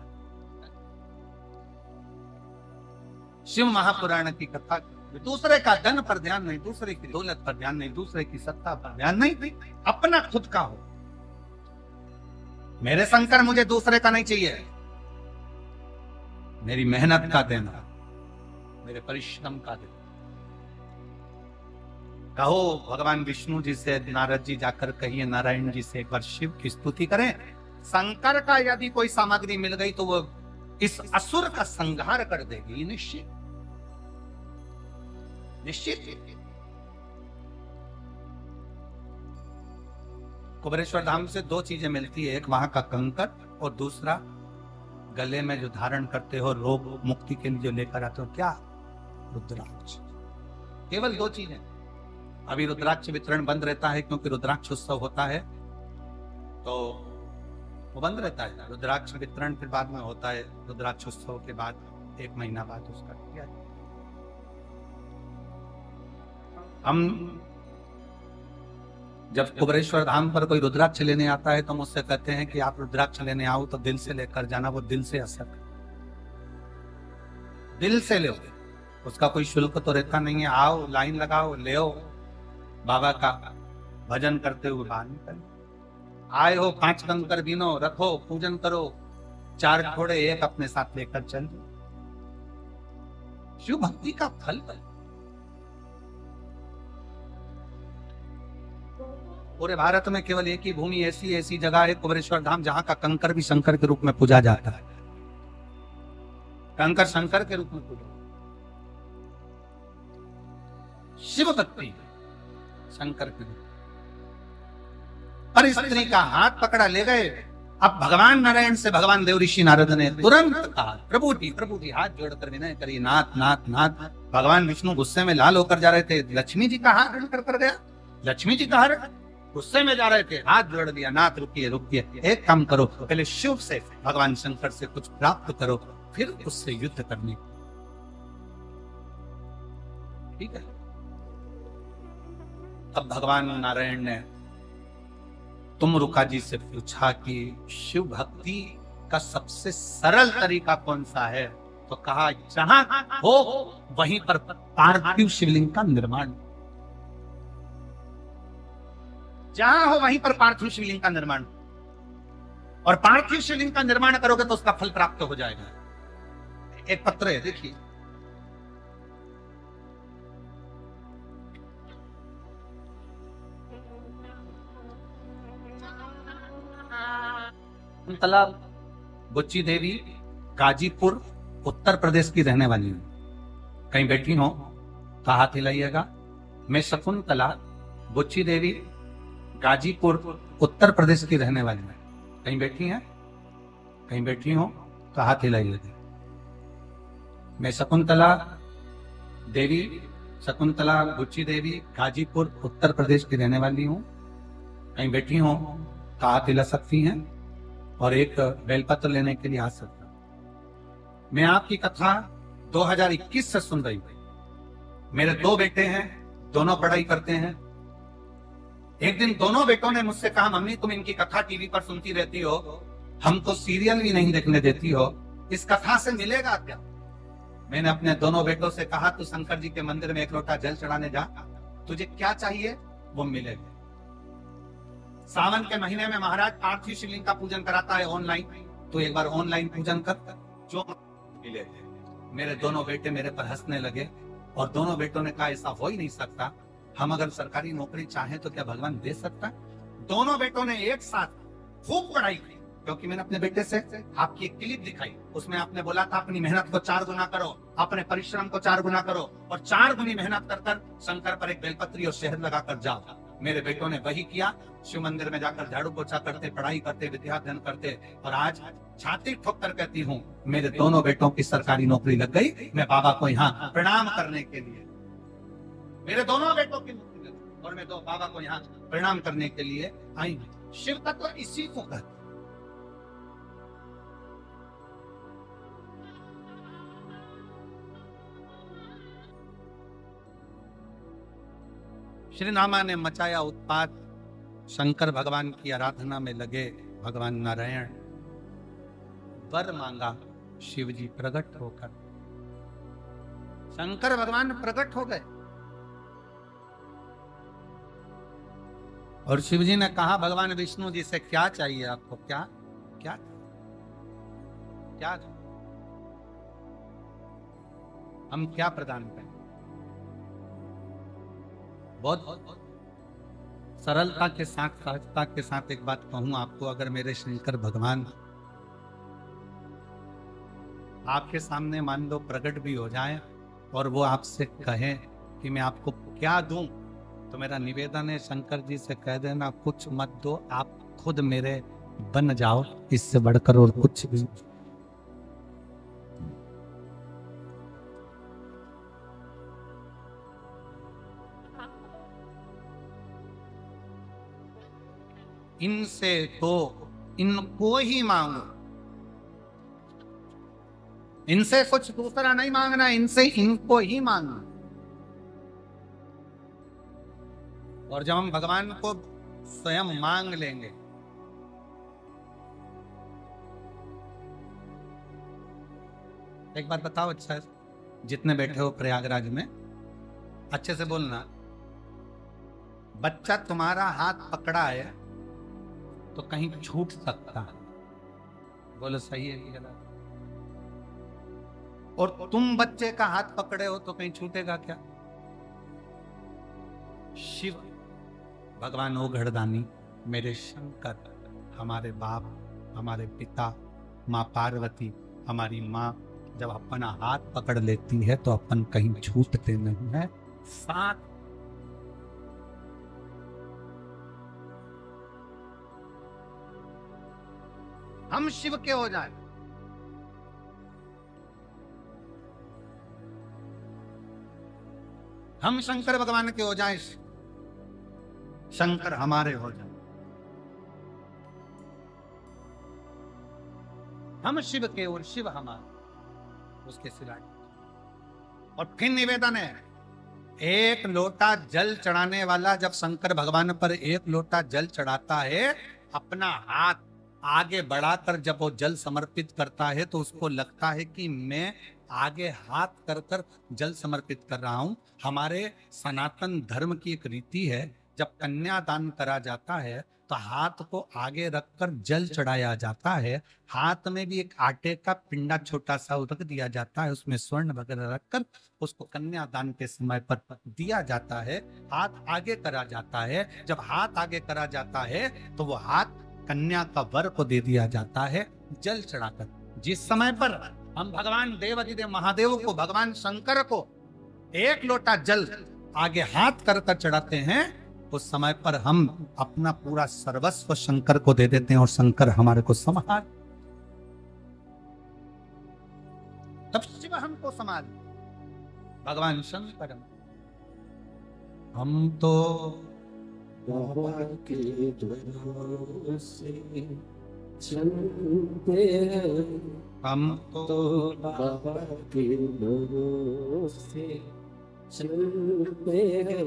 शिव महापुराण की कथा, दूसरे का धन पर ध्यान नहीं, दूसरे की दौलत पर ध्यान नहीं, दूसरे की सत्ता पर ध्यान नहीं, अपना खुद का हो। मेरे शंकर मुझे दूसरे का नहीं चाहिए, मेरी मेहनत का देना, मेरे परिश्रम का देना। कहो भगवान विष्णु जी से, नारद जी जाकर कहिए नारायण जी से एक बार शिव की स्तुति करें। शंकर का यदि कोई सामग्री मिल गई तो वो इस असुर का संहार कर देगी, निश्चित निश्चित। कुबेरेश्वर धाम से दो चीजें मिलती है, एक वहां का कंकर और दूसरा गले में जो धारण करते हो रोग मुक्ति के लिए जो लेकर आते हो, क्या? रुद्राक्ष। केवल दो चीजें। अभी रुद्राक्ष वितरण बंद रहता है क्योंकि रुद्राक्ष उत्सव होता है तो वो बंद रहता है। रुद्राक्ष वितरण फिर बाद में होता है, रुद्राक्ष उत्सव के बाद 1 महीना बाद उसका किया। हम जब कुबेरेश्वर धाम पर कोई रुद्राक्ष लेने आता है तो हम उससे कहते हैं कि आप रुद्राक्ष लेने आओ तो दिल से लेकर जाना, वो दिल से असर, दिल से लो, उसका कोई शुल्क तो रहता नहीं है। आओ, लाइन लगाओ, ले आओ, बाबा का भजन करते हुए बाहर निकल आए हो, 5 कंकर बीनो, रखो, पूजन करो, 4 घोड़े एक अपने साथ लेकर चल। शिव भक्ति का फल है। पूरे भारत में केवल एक ही भूमि ऐसी जगह है, कुबेरेश्वर धाम, जहां का कंकर भी शंकर के रूप में पूजा जाता है। कंकर शंकर के रूप में पूजा, शिव भक्ति शंकर के रूप। पर स्त्री का हाथ पकड़ा ले गए। अब भगवान नारायण से भगवान देव ऋषि नारद ने तुरंत कहा, प्रभु जी, हाथ जोड़कर विनय करिए, नाथ नाथ नाथ। भगवान विष्णु गुस्से में लाल होकर जा रहे थे, लक्ष्मी जी का हाथ कर गया। लक्ष्मी जी का हाथ गुस्से में जा रहे थे, हाथ जोड़ दिया, नाथ रुकिए रुकिए, एक काम करो, पहले शिव से भगवान शंकर से कुछ प्राप्त करो, फिर उससे युद्ध करने। ठीक है। अब भगवान नारायण ने तुमरुका जी से पूछा कि शिव भक्ति का सबसे सरल तरीका कौन सा है? तो कहा, जहां हो वहीं पर पार्थिव शिवलिंग का निर्माण। जहां हो वहीं पर पार्थिव शिवलिंग का निर्माण, और पार्थिव शिवलिंग का निर्माण करोगे तो उसका फल प्राप्त हो जाएगा। एक पत्र है, देखिए, तालाब बुच्ची देवी गाजीपुर उत्तर प्रदेश की रहने वाली हूं। कहीं बैठी हो तो हाथ हिलाइएगा। मैं शकुंतला बुच्ची देवी गाजीपुर उत्तर प्रदेश की रहने वाली हूं। कहीं बैठी हैं? कहीं बैठी हो तो हाथ हिलाइए। मैं शकुंतला देवी, शकुंतला गुच्ची देवी, गाजीपुर उत्तर प्रदेश की रहने वाली हूँ। कहीं बैठी हो तो हाथ हिला सकती हैं और एक बेलपत्र लेने के लिए आ सकता। मैं आपकी कथा 2021 से सुन रही हूँ। मेरे 2 बेटे हैं, दोनों पढ़ाई करते हैं। एक दिन दोनों बेटों ने मुझसे कहा, मम्मी तुम इनकी कथा टीवी पर सुनती रहती हो, हमको सीरियल भी नहीं देखने देती हो, इस कथा से मिलेगा क्या? मैंने अपने दोनों बेटों से कहा, तू शंकर जी के मंदिर में 1 लोटा जल चढ़ाने जा, तुझे क्या चाहिए वो मिलेगा। सावन के महीने में महाराज पार्थिव शिवलिंग का पूजन कराता है ऑनलाइन, तो एक बार ऑनलाइन पूजन कर, जो मिलेगा। मेरे दोनों बेटे मेरे पर हंसने लगे और दोनों बेटों ने कहा, ऐसा हो ही नहीं सकता, हम अगर सरकारी नौकरी चाहें तो क्या भगवान दे सकता? दोनों बेटों ने एक साथ खूब पढ़ाई की, क्योंकि मैंने अपने बेटे से आपकी एक क्लिप दिखाई, उसमें आपने बोला था अपनी मेहनत को 4 गुना करो, अपने परिश्रम को 4 गुना करो और 4 गुनी मेहनत कर कर शंकर पर एक बेलपत्री और शहद लगाकर जाओ। मेरे बेटों ने वही किया, शिव मंदिर में जाकर झाड़ू पोछा करते, पढ़ाई करते, विद्याध्ययन करते और आज छाती ठोक कर कहती हूँ, मेरे दोनों बेटों की सरकारी नौकरी लग गई। मैं बाबा को यहाँ प्रणाम करने के लिए, मेरे दोनों बेटों की नौकरी लग गई और मैं दो बाबा को यहाँ प्रणाम करने के लिए आई हूँ। शिव तत्व तो इसी को कहते। श्री नामा ने मचाया उत्पात, शंकर भगवान की आराधना में लगे भगवान नारायण। वर मांगा, शिव जी प्रकट होकर, शंकर भगवान प्रकट हो गए और शिव जी ने कहा, भगवान विष्णु जी से क्या चाहिए आपको? क्या क्या क्या हम क्या प्रदान करें? बहुत सरलता के साथ, सहजता के साथ एक बात कहूं आपको, अगर मेरे शंकर भगवान आपके सामने मान लो प्रकट भी हो जाए और वो आपसे कहें कि मैं आपको क्या दूं, तो मेरा निवेदन है शंकर जी से कह देना, कुछ मत दो, आप खुद मेरे बन जाओ, इससे बढ़कर और कुछ भी। इनसे तो इनको ही मांगो, इनसे कुछ दूसरा नहीं मांगना, इनसे इनको ही मांगना। और जब हम भगवान को स्वयं मांग लेंगे, एक बात बताओ, अच्छा जितने बैठे हो प्रयागराज में, अच्छे से बोलना, बच्चा तुम्हारा हाथ पकड़ा है तो कहीं छूट सकता है, बोलो सही है कि गलत? और तुम बच्चे का हाथ पकड़े हो तो कहीं छूटेगा क्या? शिव भगवान ओ घड़दानी, मेरे शंकर, हमारे बाप, हमारे पिता, माँ पार्वती, हमारी माँ, जब अपना हाथ पकड़ लेती है तो अपन कहीं छूटते नहीं है। साथ हम शिव के हो जाए, हम शंकर भगवान के हो जाए, शंकर हमारे हो जाए, हम शिव के और शिव हमारे, उसके सिवाय। और फिर निवेदन है, 1 लोटा जल चढ़ाने वाला जब शंकर भगवान पर 1 लोटा जल चढ़ाता है, अपना हाथ आगे बढ़ाकर जब वो जल समर्पित करता है तो उसको लगता है कि मैं आगे हाथ कर कर जल समर्पित कर रहा हूं। हमारे सनातन धर्म की एक रीति है, जब कन्यादान करा जाता है तो हाथ को आगे रखकर जल चढ़ाया जाता है। हाथ में भी एक आटे का पिंडा छोटा सा रख दिया जाता है, उसमें स्वर्ण वगैरह रखकर उसको कन्यादान के समय पर दिया जाता है। हाथ आगे करा जाता है, जब हाथ आगे करा जाता है तो वो हाथ कन्या का वर को दे दिया जाता है जल चढ़ाकर। जिस समय पर हम भगवान देवाधिदेव महादेव को, भगवान शंकर को 1 लोटा जल आगे हाथ कर कर चढ़ाते हैं, उस समय पर हम अपना पूरा सर्वस्व शंकर को दे देते हैं और शंकर हमारे को संभाल। तब शिव हमको संभाल। भगवान शंकर हम तो बाबा के भरोसे चलते हैं, हम तो बाबा के भरोसे चलते हैं।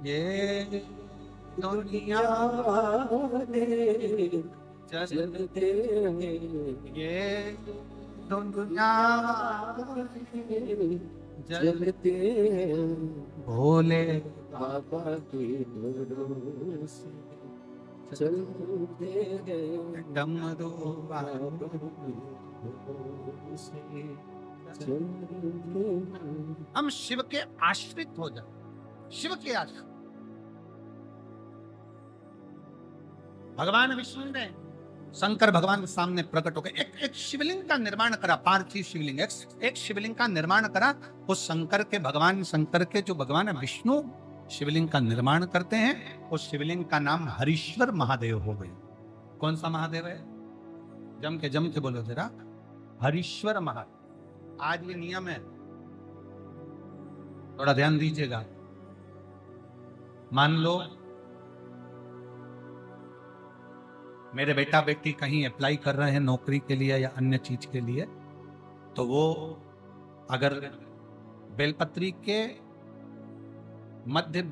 ये दुनिया में चलते हैं, ये दुनिया चलते हैं, भोले बाबा के भरोसे चलते हैं। डमरू बाबा के भरोसे चलते हैं। हम शिव के आश्रित हो जाए, शिव के आश्रित। भगवान विष्णु ने शंकर भगवान के सामने प्रकट होकर एक शिवलिंग का निर्माण करा, पार्थिव शिवलिंग। एक शिवलिंग का निर्माण करा। उस शंकर के जो भगवान विष्णु शिवलिंग का निर्माण करते हैं, उस शिवलिंग का नाम हरीश्वर महादेव हो गए। कौन सा महादेव है? जम के बोलो जरा, हरीश्वर महादेव। आज ये नियम है, थोड़ा ध्यान दीजिएगा। मान लो मेरे बेटा बेटी कहीं अप्लाई कर रहे हैं नौकरी के लिए या अन्य चीज के लिए, तो वो अगर बेलपत्री के मध्य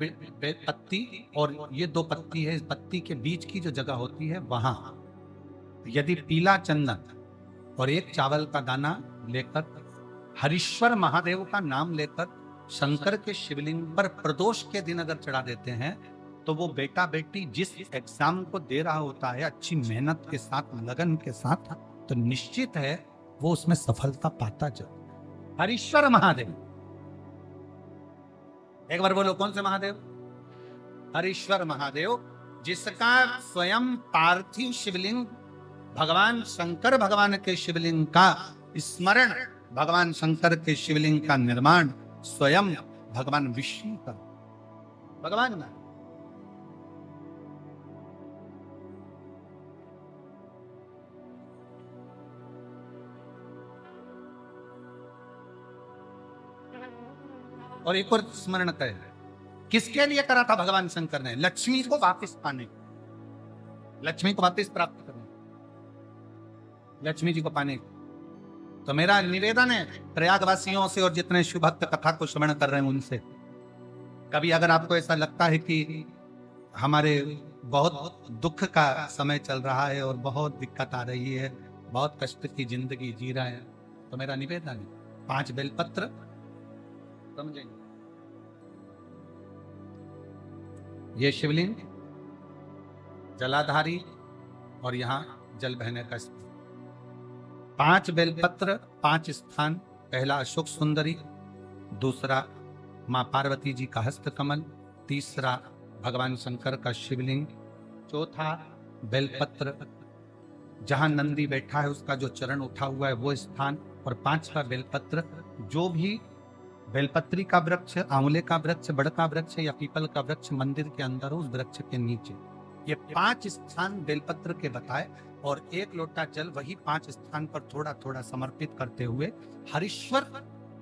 पत्ती और ये दो पत्ती है, इस पत्ती के बीच की जो जगह होती है वहां यदि पीला चंदन और एक चावल का दाना लेकर हरीश्वर महादेव का नाम लेकर शंकर के शिवलिंग पर प्रदोष के दिन अगर चढ़ा देते हैं, तो वो बेटा बेटी जिस एग्जाम को दे रहा होता है अच्छी मेहनत के साथ, लगन के साथ, तो निश्चित है वो उसमें सफलता पाता जरूर। हरीश्वर महादेव, एक बार बोलो कौन से महादेव? हरीश्वर महादेव, जिसका स्वयं पार्थिव शिवलिंग भगवान शंकर भगवान के शिवलिंग का स्मरण, भगवान शंकर के शिवलिंग का निर्माण स्वयं भगवान विष्णु का, भगवान ना। और एक और स्मरण करें, किसके लिए करा था भगवान शंकर ने? लक्ष्मी को वापस पाने, लक्ष्मी को वापस प्राप्त करने, लक्ष्मी जी को पाने। तो मेरा निवेदन है प्रयागवासियों से और जितने शिव भक्त कथा को श्रवण कर रहे हैं उनसे, कभी अगर आपको ऐसा लगता है कि हमारे बहुत दुख का समय चल रहा है और बहुत दिक्कत आ रही है, बहुत कष्ट की जिंदगी जी रहा है, तो मेरा निवेदन है 5 बेलपत्र, समझेंगे ये शिवलिंग जलाधारी और यहाँ जल बहने का स्थान, 5 बेलपत्र 5 स्थान। पहला अशोक सुंदरी, दूसरा मां पार्वती जी का हस्त कमल, तीसरा भगवान शंकर का शिवलिंग, चौथा बेलपत्र जहां नंदी बैठा है उसका जो चरण उठा हुआ है वो स्थान, और 5वां बेलपत्र जो भी बेलपत्री का वृक्ष, आंवले का वृक्ष, बड़ का वृक्ष या पीपल का वृक्ष मंदिर के अंदर उस वृक्ष के नीचे, ये 5 स्थान बेलपत्र के बताए। और 1 लोटा जल वही 5 स्थान पर थोड़ा थोड़ा समर्पित करते हुए हरीश्वर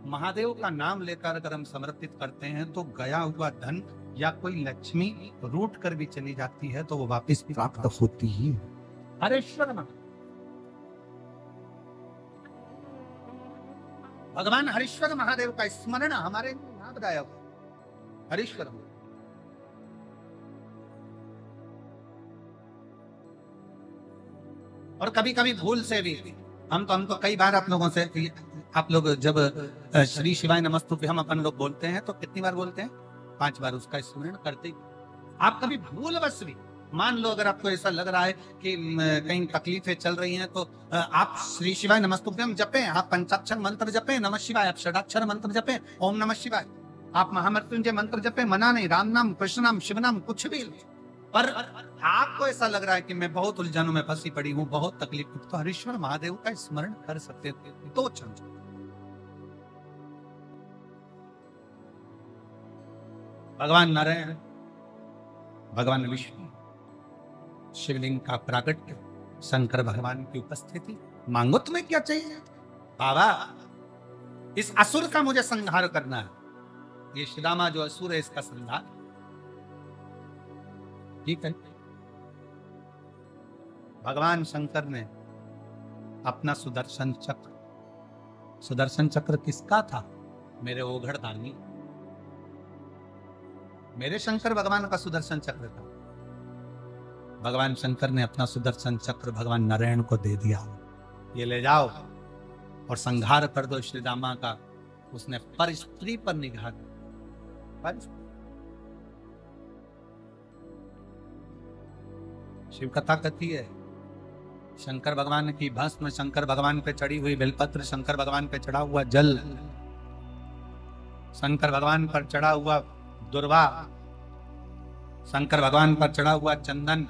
महादेव का नाम लेकर अगर हम समर्पित करते हैं तो गया हुआ धन या कोई लक्ष्मी रूट कर भी चली जाती है तो वो वापस प्राप्त होती ही है। हरीश्वर भगवान हरीश्वर महादेव का स्मरण हमारे लाभदायक है। हरीश्वर और कभी कभी भूल से भी हम तो कई बार आप लोगों से, आप लोग जब श्री शिवाय नमस्तुभ्यं हम अपन लोग बोलते हैं तो कितनी बार बोलते हैं? 5 बार उसका स्मरण करते ही। आप कभी भूलवश भी, मान लो अगर आपको ऐसा लग रहा है कि कहीं तकलीफें चल रही हैं, तो आप श्री शिवाय नमस्तुभ्यं जपें, आप पंचाक्षर मंत्र जपें, नमः शिवाय, आप षडाक्षर मंत्र जपें, ओम नमः शिवाय, आप महामृत्युंजय मंत्र जपें, मना नहीं, राम नाम, कृष्ण नाम, शिव नाम, कुछ भी। पर आपको ऐसा लग रहा है कि मैं बहुत उलझनों में फंसी पड़ी हूँ, बहुत तकलीफ, तो हरीश्वर महादेव का स्मरण कर सकते थे 2 क्षण। भगवान नारायण, भगवान विष्णु, शिवलिंग का प्रागट्य, शंकर भगवान की उपस्थिति, मांगो तुम्हें क्या चाहिए बाबा, इस असुर का मुझे संहार करना है। ये श्रीदामा जो असुर है इसका संहार, ठीक है। भगवान शंकर ने अपना सुदर्शन चक्र किसका था? मेरे ओघड़दानी, मेरे शंकर भगवान का सुदर्शन चक्र था। भगवान शंकर ने अपना सुदर्शन चक्र भगवान नारायण को दे दिया, ये ले जाओ और संहार कर दो श्रीदामा का। उसने पर स्त्री पर निगाह दी। शिव कथा कथी है, शंकर भगवान की भस्म, शंकर भगवान पे चढ़ी हुई बेलपत्र, शंकर भगवान पे चढ़ा हुआ जल, शंकर भगवान पर चढ़ा हुआ दुर्वा, शंकर भगवान पर चढ़ा हुआ चंदन,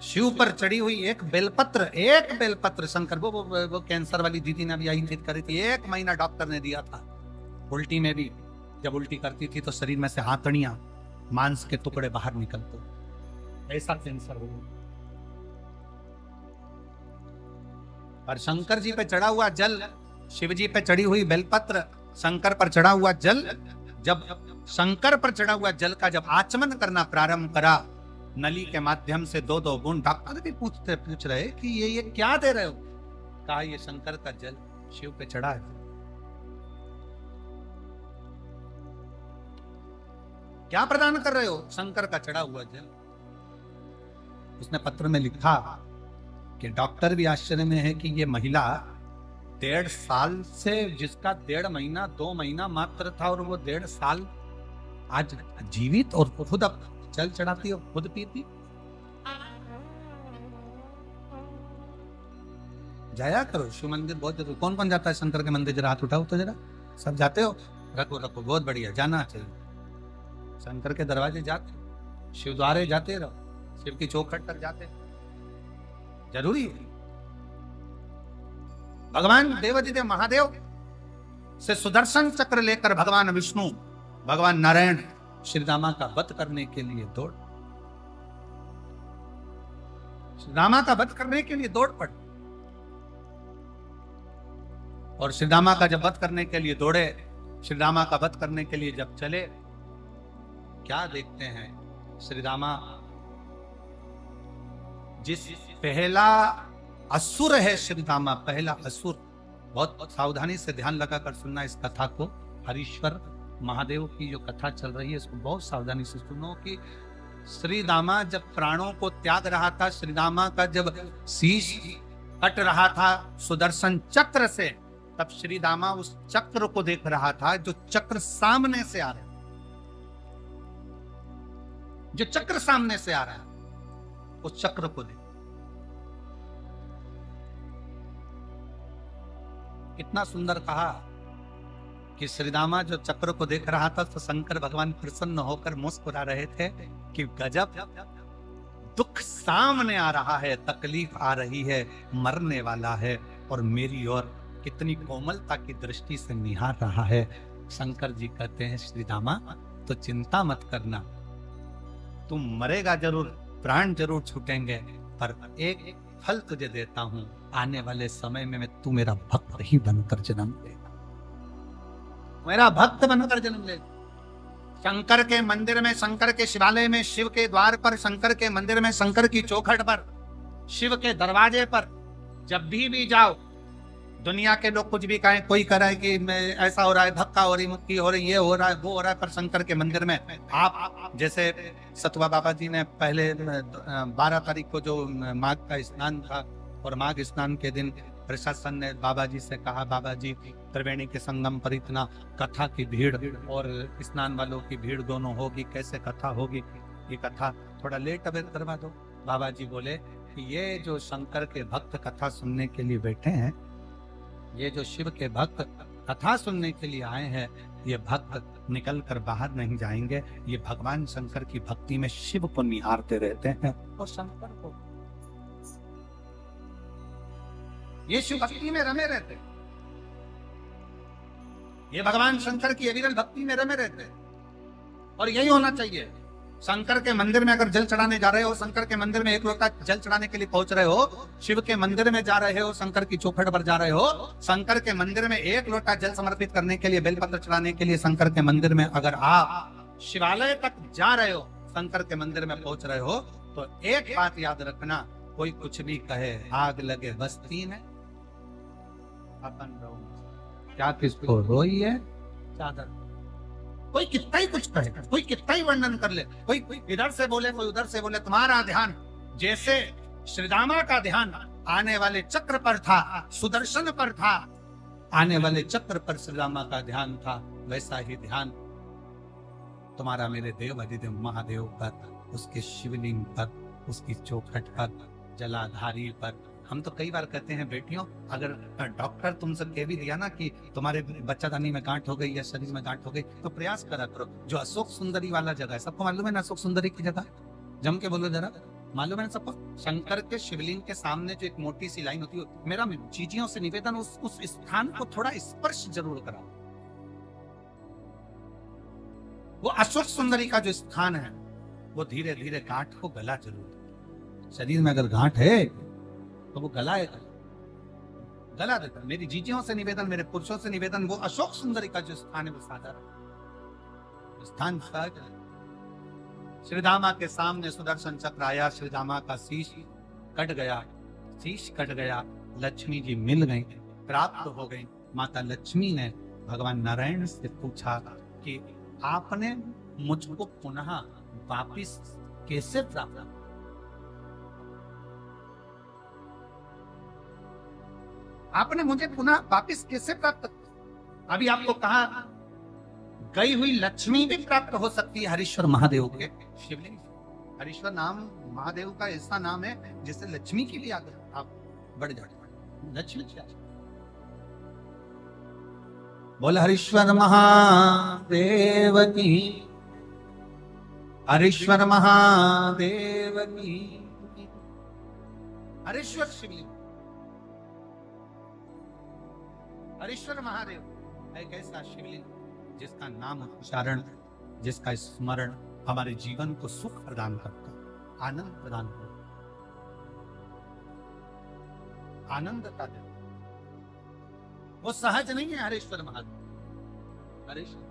शिव पर चढ़ी हुई एक बेलपत्र शंकर वो कैंसर वाली दीदी ने भी यही चीज करी थी। 1 महीना डॉक्टर ने दिया था। उल्टी में भी जब उल्टी करती थी तो शरीर में से हाथड़ियां, मांस के टुकड़े बाहर निकलते, ऐसा कैंसर हो। पर शंकर जी पे चढ़ा हुआ जल, शिव जी पे चढ़ी हुई बेलपत्र, शंकर पर चढ़ा हुआ जल, जब शंकर पर चढ़ा हुआ जल का जब आचमन करना प्रारंभ करा नली के माध्यम से 2-2 बूंद, डॉक्टर भी पूछ रहे कि ये क्या दे रहे हो? कहा ये शंकर का जल शिव पे चढ़ा है। क्या प्रदान कर रहे हो? शंकर का चढ़ा हुआ जल। उसने पत्र में लिखा कि डॉक्टर भी आश्चर्य में है कि ये महिला 1.5 साल से, जिसका 1.5 महीना 2 महीना मात्र था, और वो 1.5 साल आज जीवित और खुद अब जल चढ़ाती और खुद पीती। जाया करो शिव मंदिर, बहुत जरूर। कौन कौन जाता है शंकर के मंदिर? जरा हाथ उठाओ तो जरा। सब जाते हो? रखो, बहुत बढ़िया, जाना चाहिए। शंकर के दरवाजे जाते, शिव द्वारे जाते रहो, शिव की चौखट तक जाते, जरूरी है। भगवान देवाधिदेव महादेव से सुदर्शन चक्र लेकर भगवान विष्णु, भगवान नारायण श्रीदामा का वध करने के लिए दौड़, श्रीदामा का वध करने के लिए दौड़ पड़े। और श्रीदामा का जब वध करने के लिए दौड़े, श्रीदामा का वध करने के लिए जब चले, क्या देखते हैं? श्रीदामा जिस पहला असुर है श्रीदामा, पहला असुर, बहुत सावधानी से ध्यान लगाकर सुनना इस कथा को। हरीश्वर महादेव की जो कथा चल रही है इसको बहुत सावधानी से सुनो कि श्रीदामा जब प्राणों को त्याग रहा था, श्रीदामा का जब शीश कट रहा था सुदर्शन चक्र से, तब श्रीदामा उस चक्र को देख रहा था जो चक्र सामने से आ रहा है, जो चक्र सामने से आ रहा है, उस चक्र को देख। कितना सुंदर कहा कि श्रीदामा जो चक्र को देख रहा था तो शंकर भगवान प्रसन्न होकर मुस्कुरा रहे थे कि गजब, दुख सामने आ रहा है, तकलीफ आ रही है, मरने वाला है और मेरी ओर कितनी कोमलता की दृष्टि से निहार रहा है। शंकर जी कहते हैं श्रीदामा तो चिंता मत करना, तुम मरेगा जरूर, प्राण जरूर छूटेंगे, पर एक फल तुझे देता हूं, आने वाले समय में तू मेरा भक्त ही बनकर जन्म लेगा, मेरा भक्त बनकर जन्म लेगा। शंकर के मंदिर में, शंकर के शिवालय में, शिव के द्वार पर, शंकर के मंदिर में, शंकर की चौखट पर, शिव के दरवाजे पर जब भी जाओ, दुनिया के लोग कुछ भी कहें, कोई कह रहा है कि ऐसा हो रहा है, धक्का हो रही, मुक्की हो रही, ये हो रहा है, वो हो रहा है, पर शंकर के मंदिर में आप, जैसे सतुआ बाबा जी ने पहले 12 तारीख को जो माघ का स्नान था, और माघ स्नान के दिन प्रशासन ने बाबा जी से कहा, बाबा जी त्रिवेणी के संगम पर इतना कथा की भीड़ और स्नान वालों की भीड़ दोनों होगी, कैसे कथा होगी, ये कथा थोड़ा लेट अवेयर करवा दो। बाबा जी बोले कि ये जो शंकर के भक्त कथा सुनने के लिए बैठे हैं, ये जो शिव के भक्त कथा सुनने के लिए आए हैं, ये भक्त निकल कर बाहर नहीं जाएंगे, ये भगवान शंकर की भक्ति में शिव को निहारते रहते हैं और शंकर को, ये शिव भक्ति में रमे रहते, ये भगवान शंकर की अविरल भक्ति में रमे रहते, और यही होना चाहिए। शंकर के मंदिर में अगर जल चढ़ाने जा रहे हो, शंकर के मंदिर में एक लोटा जल चढ़ाने के लिए पहुंच रहे हो, शिव के मंदिर में जा रहे हो, शंकर की चौखट पर जा रहे हो, शंकर के मंदिर में एक लोटा जल समर्पित करने के लिए, बेलपत्र चढ़ाने के लिए शंकर के मंदिर में अगर आप शिवालय तक जा रहे हो, शंकर के मंदिर में पहुंच रहे हो, तो एक बात याद रखना, कोई कुछ भी कहे, आग लगे बस तीन है, अपन रहो क्या किसको रोई है चादर। कोई कितना ही कुछ कहे, कोई कितना ही वर्णन कर ले, कोई इधर से बोले, कोई उधर से बोले, तुम्हारा ध्यान जैसे श्रीरामा का ध्यान आने वाले चक्र पर था, सुदर्शन पर था, आने वाले चक्र पर श्रीरामा का ध्यान था, वैसा ही ध्यान तुम्हारा मेरे देव अधिदेव महादेव पर, उसके शिवलिंग पर, उसकी चौखट पर, जलाधारी पर। हम तो कई बार कहते हैं बेटियों, अगर डॉक्टर तुमसे कह भी दिया ना कि तुम्हारे बच्चादानी में गांठ हो गई या शरीर में गांठ हो गई, तो प्रयास करा करो। जो अशोक सुंदरी वाला जगह है, सबको मालूम है ना अशोक सुंदरी की जगह? जम के बोलो जरा, मालूम है ना सबको? शंकर के शिवलिंग के सामने जो एक मोटी सी लाइन होती है, मेरा चीजियों से निवेदन, उस स्थान को थोड़ा स्पर्श जरूर कराओ। वो अशोक सुंदरी का जो स्थान है, वो धीरे धीरे गांठ को गला जरूर। शरीर में अगर गांठ है तो वो गला है, गला देता। मेरी जीजियों से निवेदन, मेरे पुरुषों से निवेदन, वो अशोक सुंदरी का जो स्थान है वो साधारण स्थान। श्रीधामा के सामने सुदर्शन चक्र आया, श्रीधामा का शीश कट गया, शीश कट गया, लक्ष्मी जी मिल गई, प्राप्त हो गई। माता लक्ष्मी ने भगवान नारायण से पूछा कि आपने मुझको पुनः वापिस कैसे प्राप्त, आपने मुझे पुनः वापिस कैसे प्राप्त? अभी आपको कहा गई हुई लक्ष्मी भी प्राप्त हो सकती है हरीश्वर महादेव के शिवलिंग। हरीश्वर नाम महादेव का ऐसा नाम है जिससे लक्ष्मी की भी याद आप बढ़ जाते। लक्ष्मी क्या? बोल हरीश्वर महादेव की, हरीश्वर महादेव की। हरीश्वर शिवलिंग, हरीश्वर महादेव एक ऐसा शिवलिंग जिसका नाम उच्चारण, जिसका स्मरण हमारे जीवन को सुख प्रदान करता, आनंद प्रदान करता, आनंद का देता। वो सहज नहीं है हरीश्वर महादेव। हरीश्वर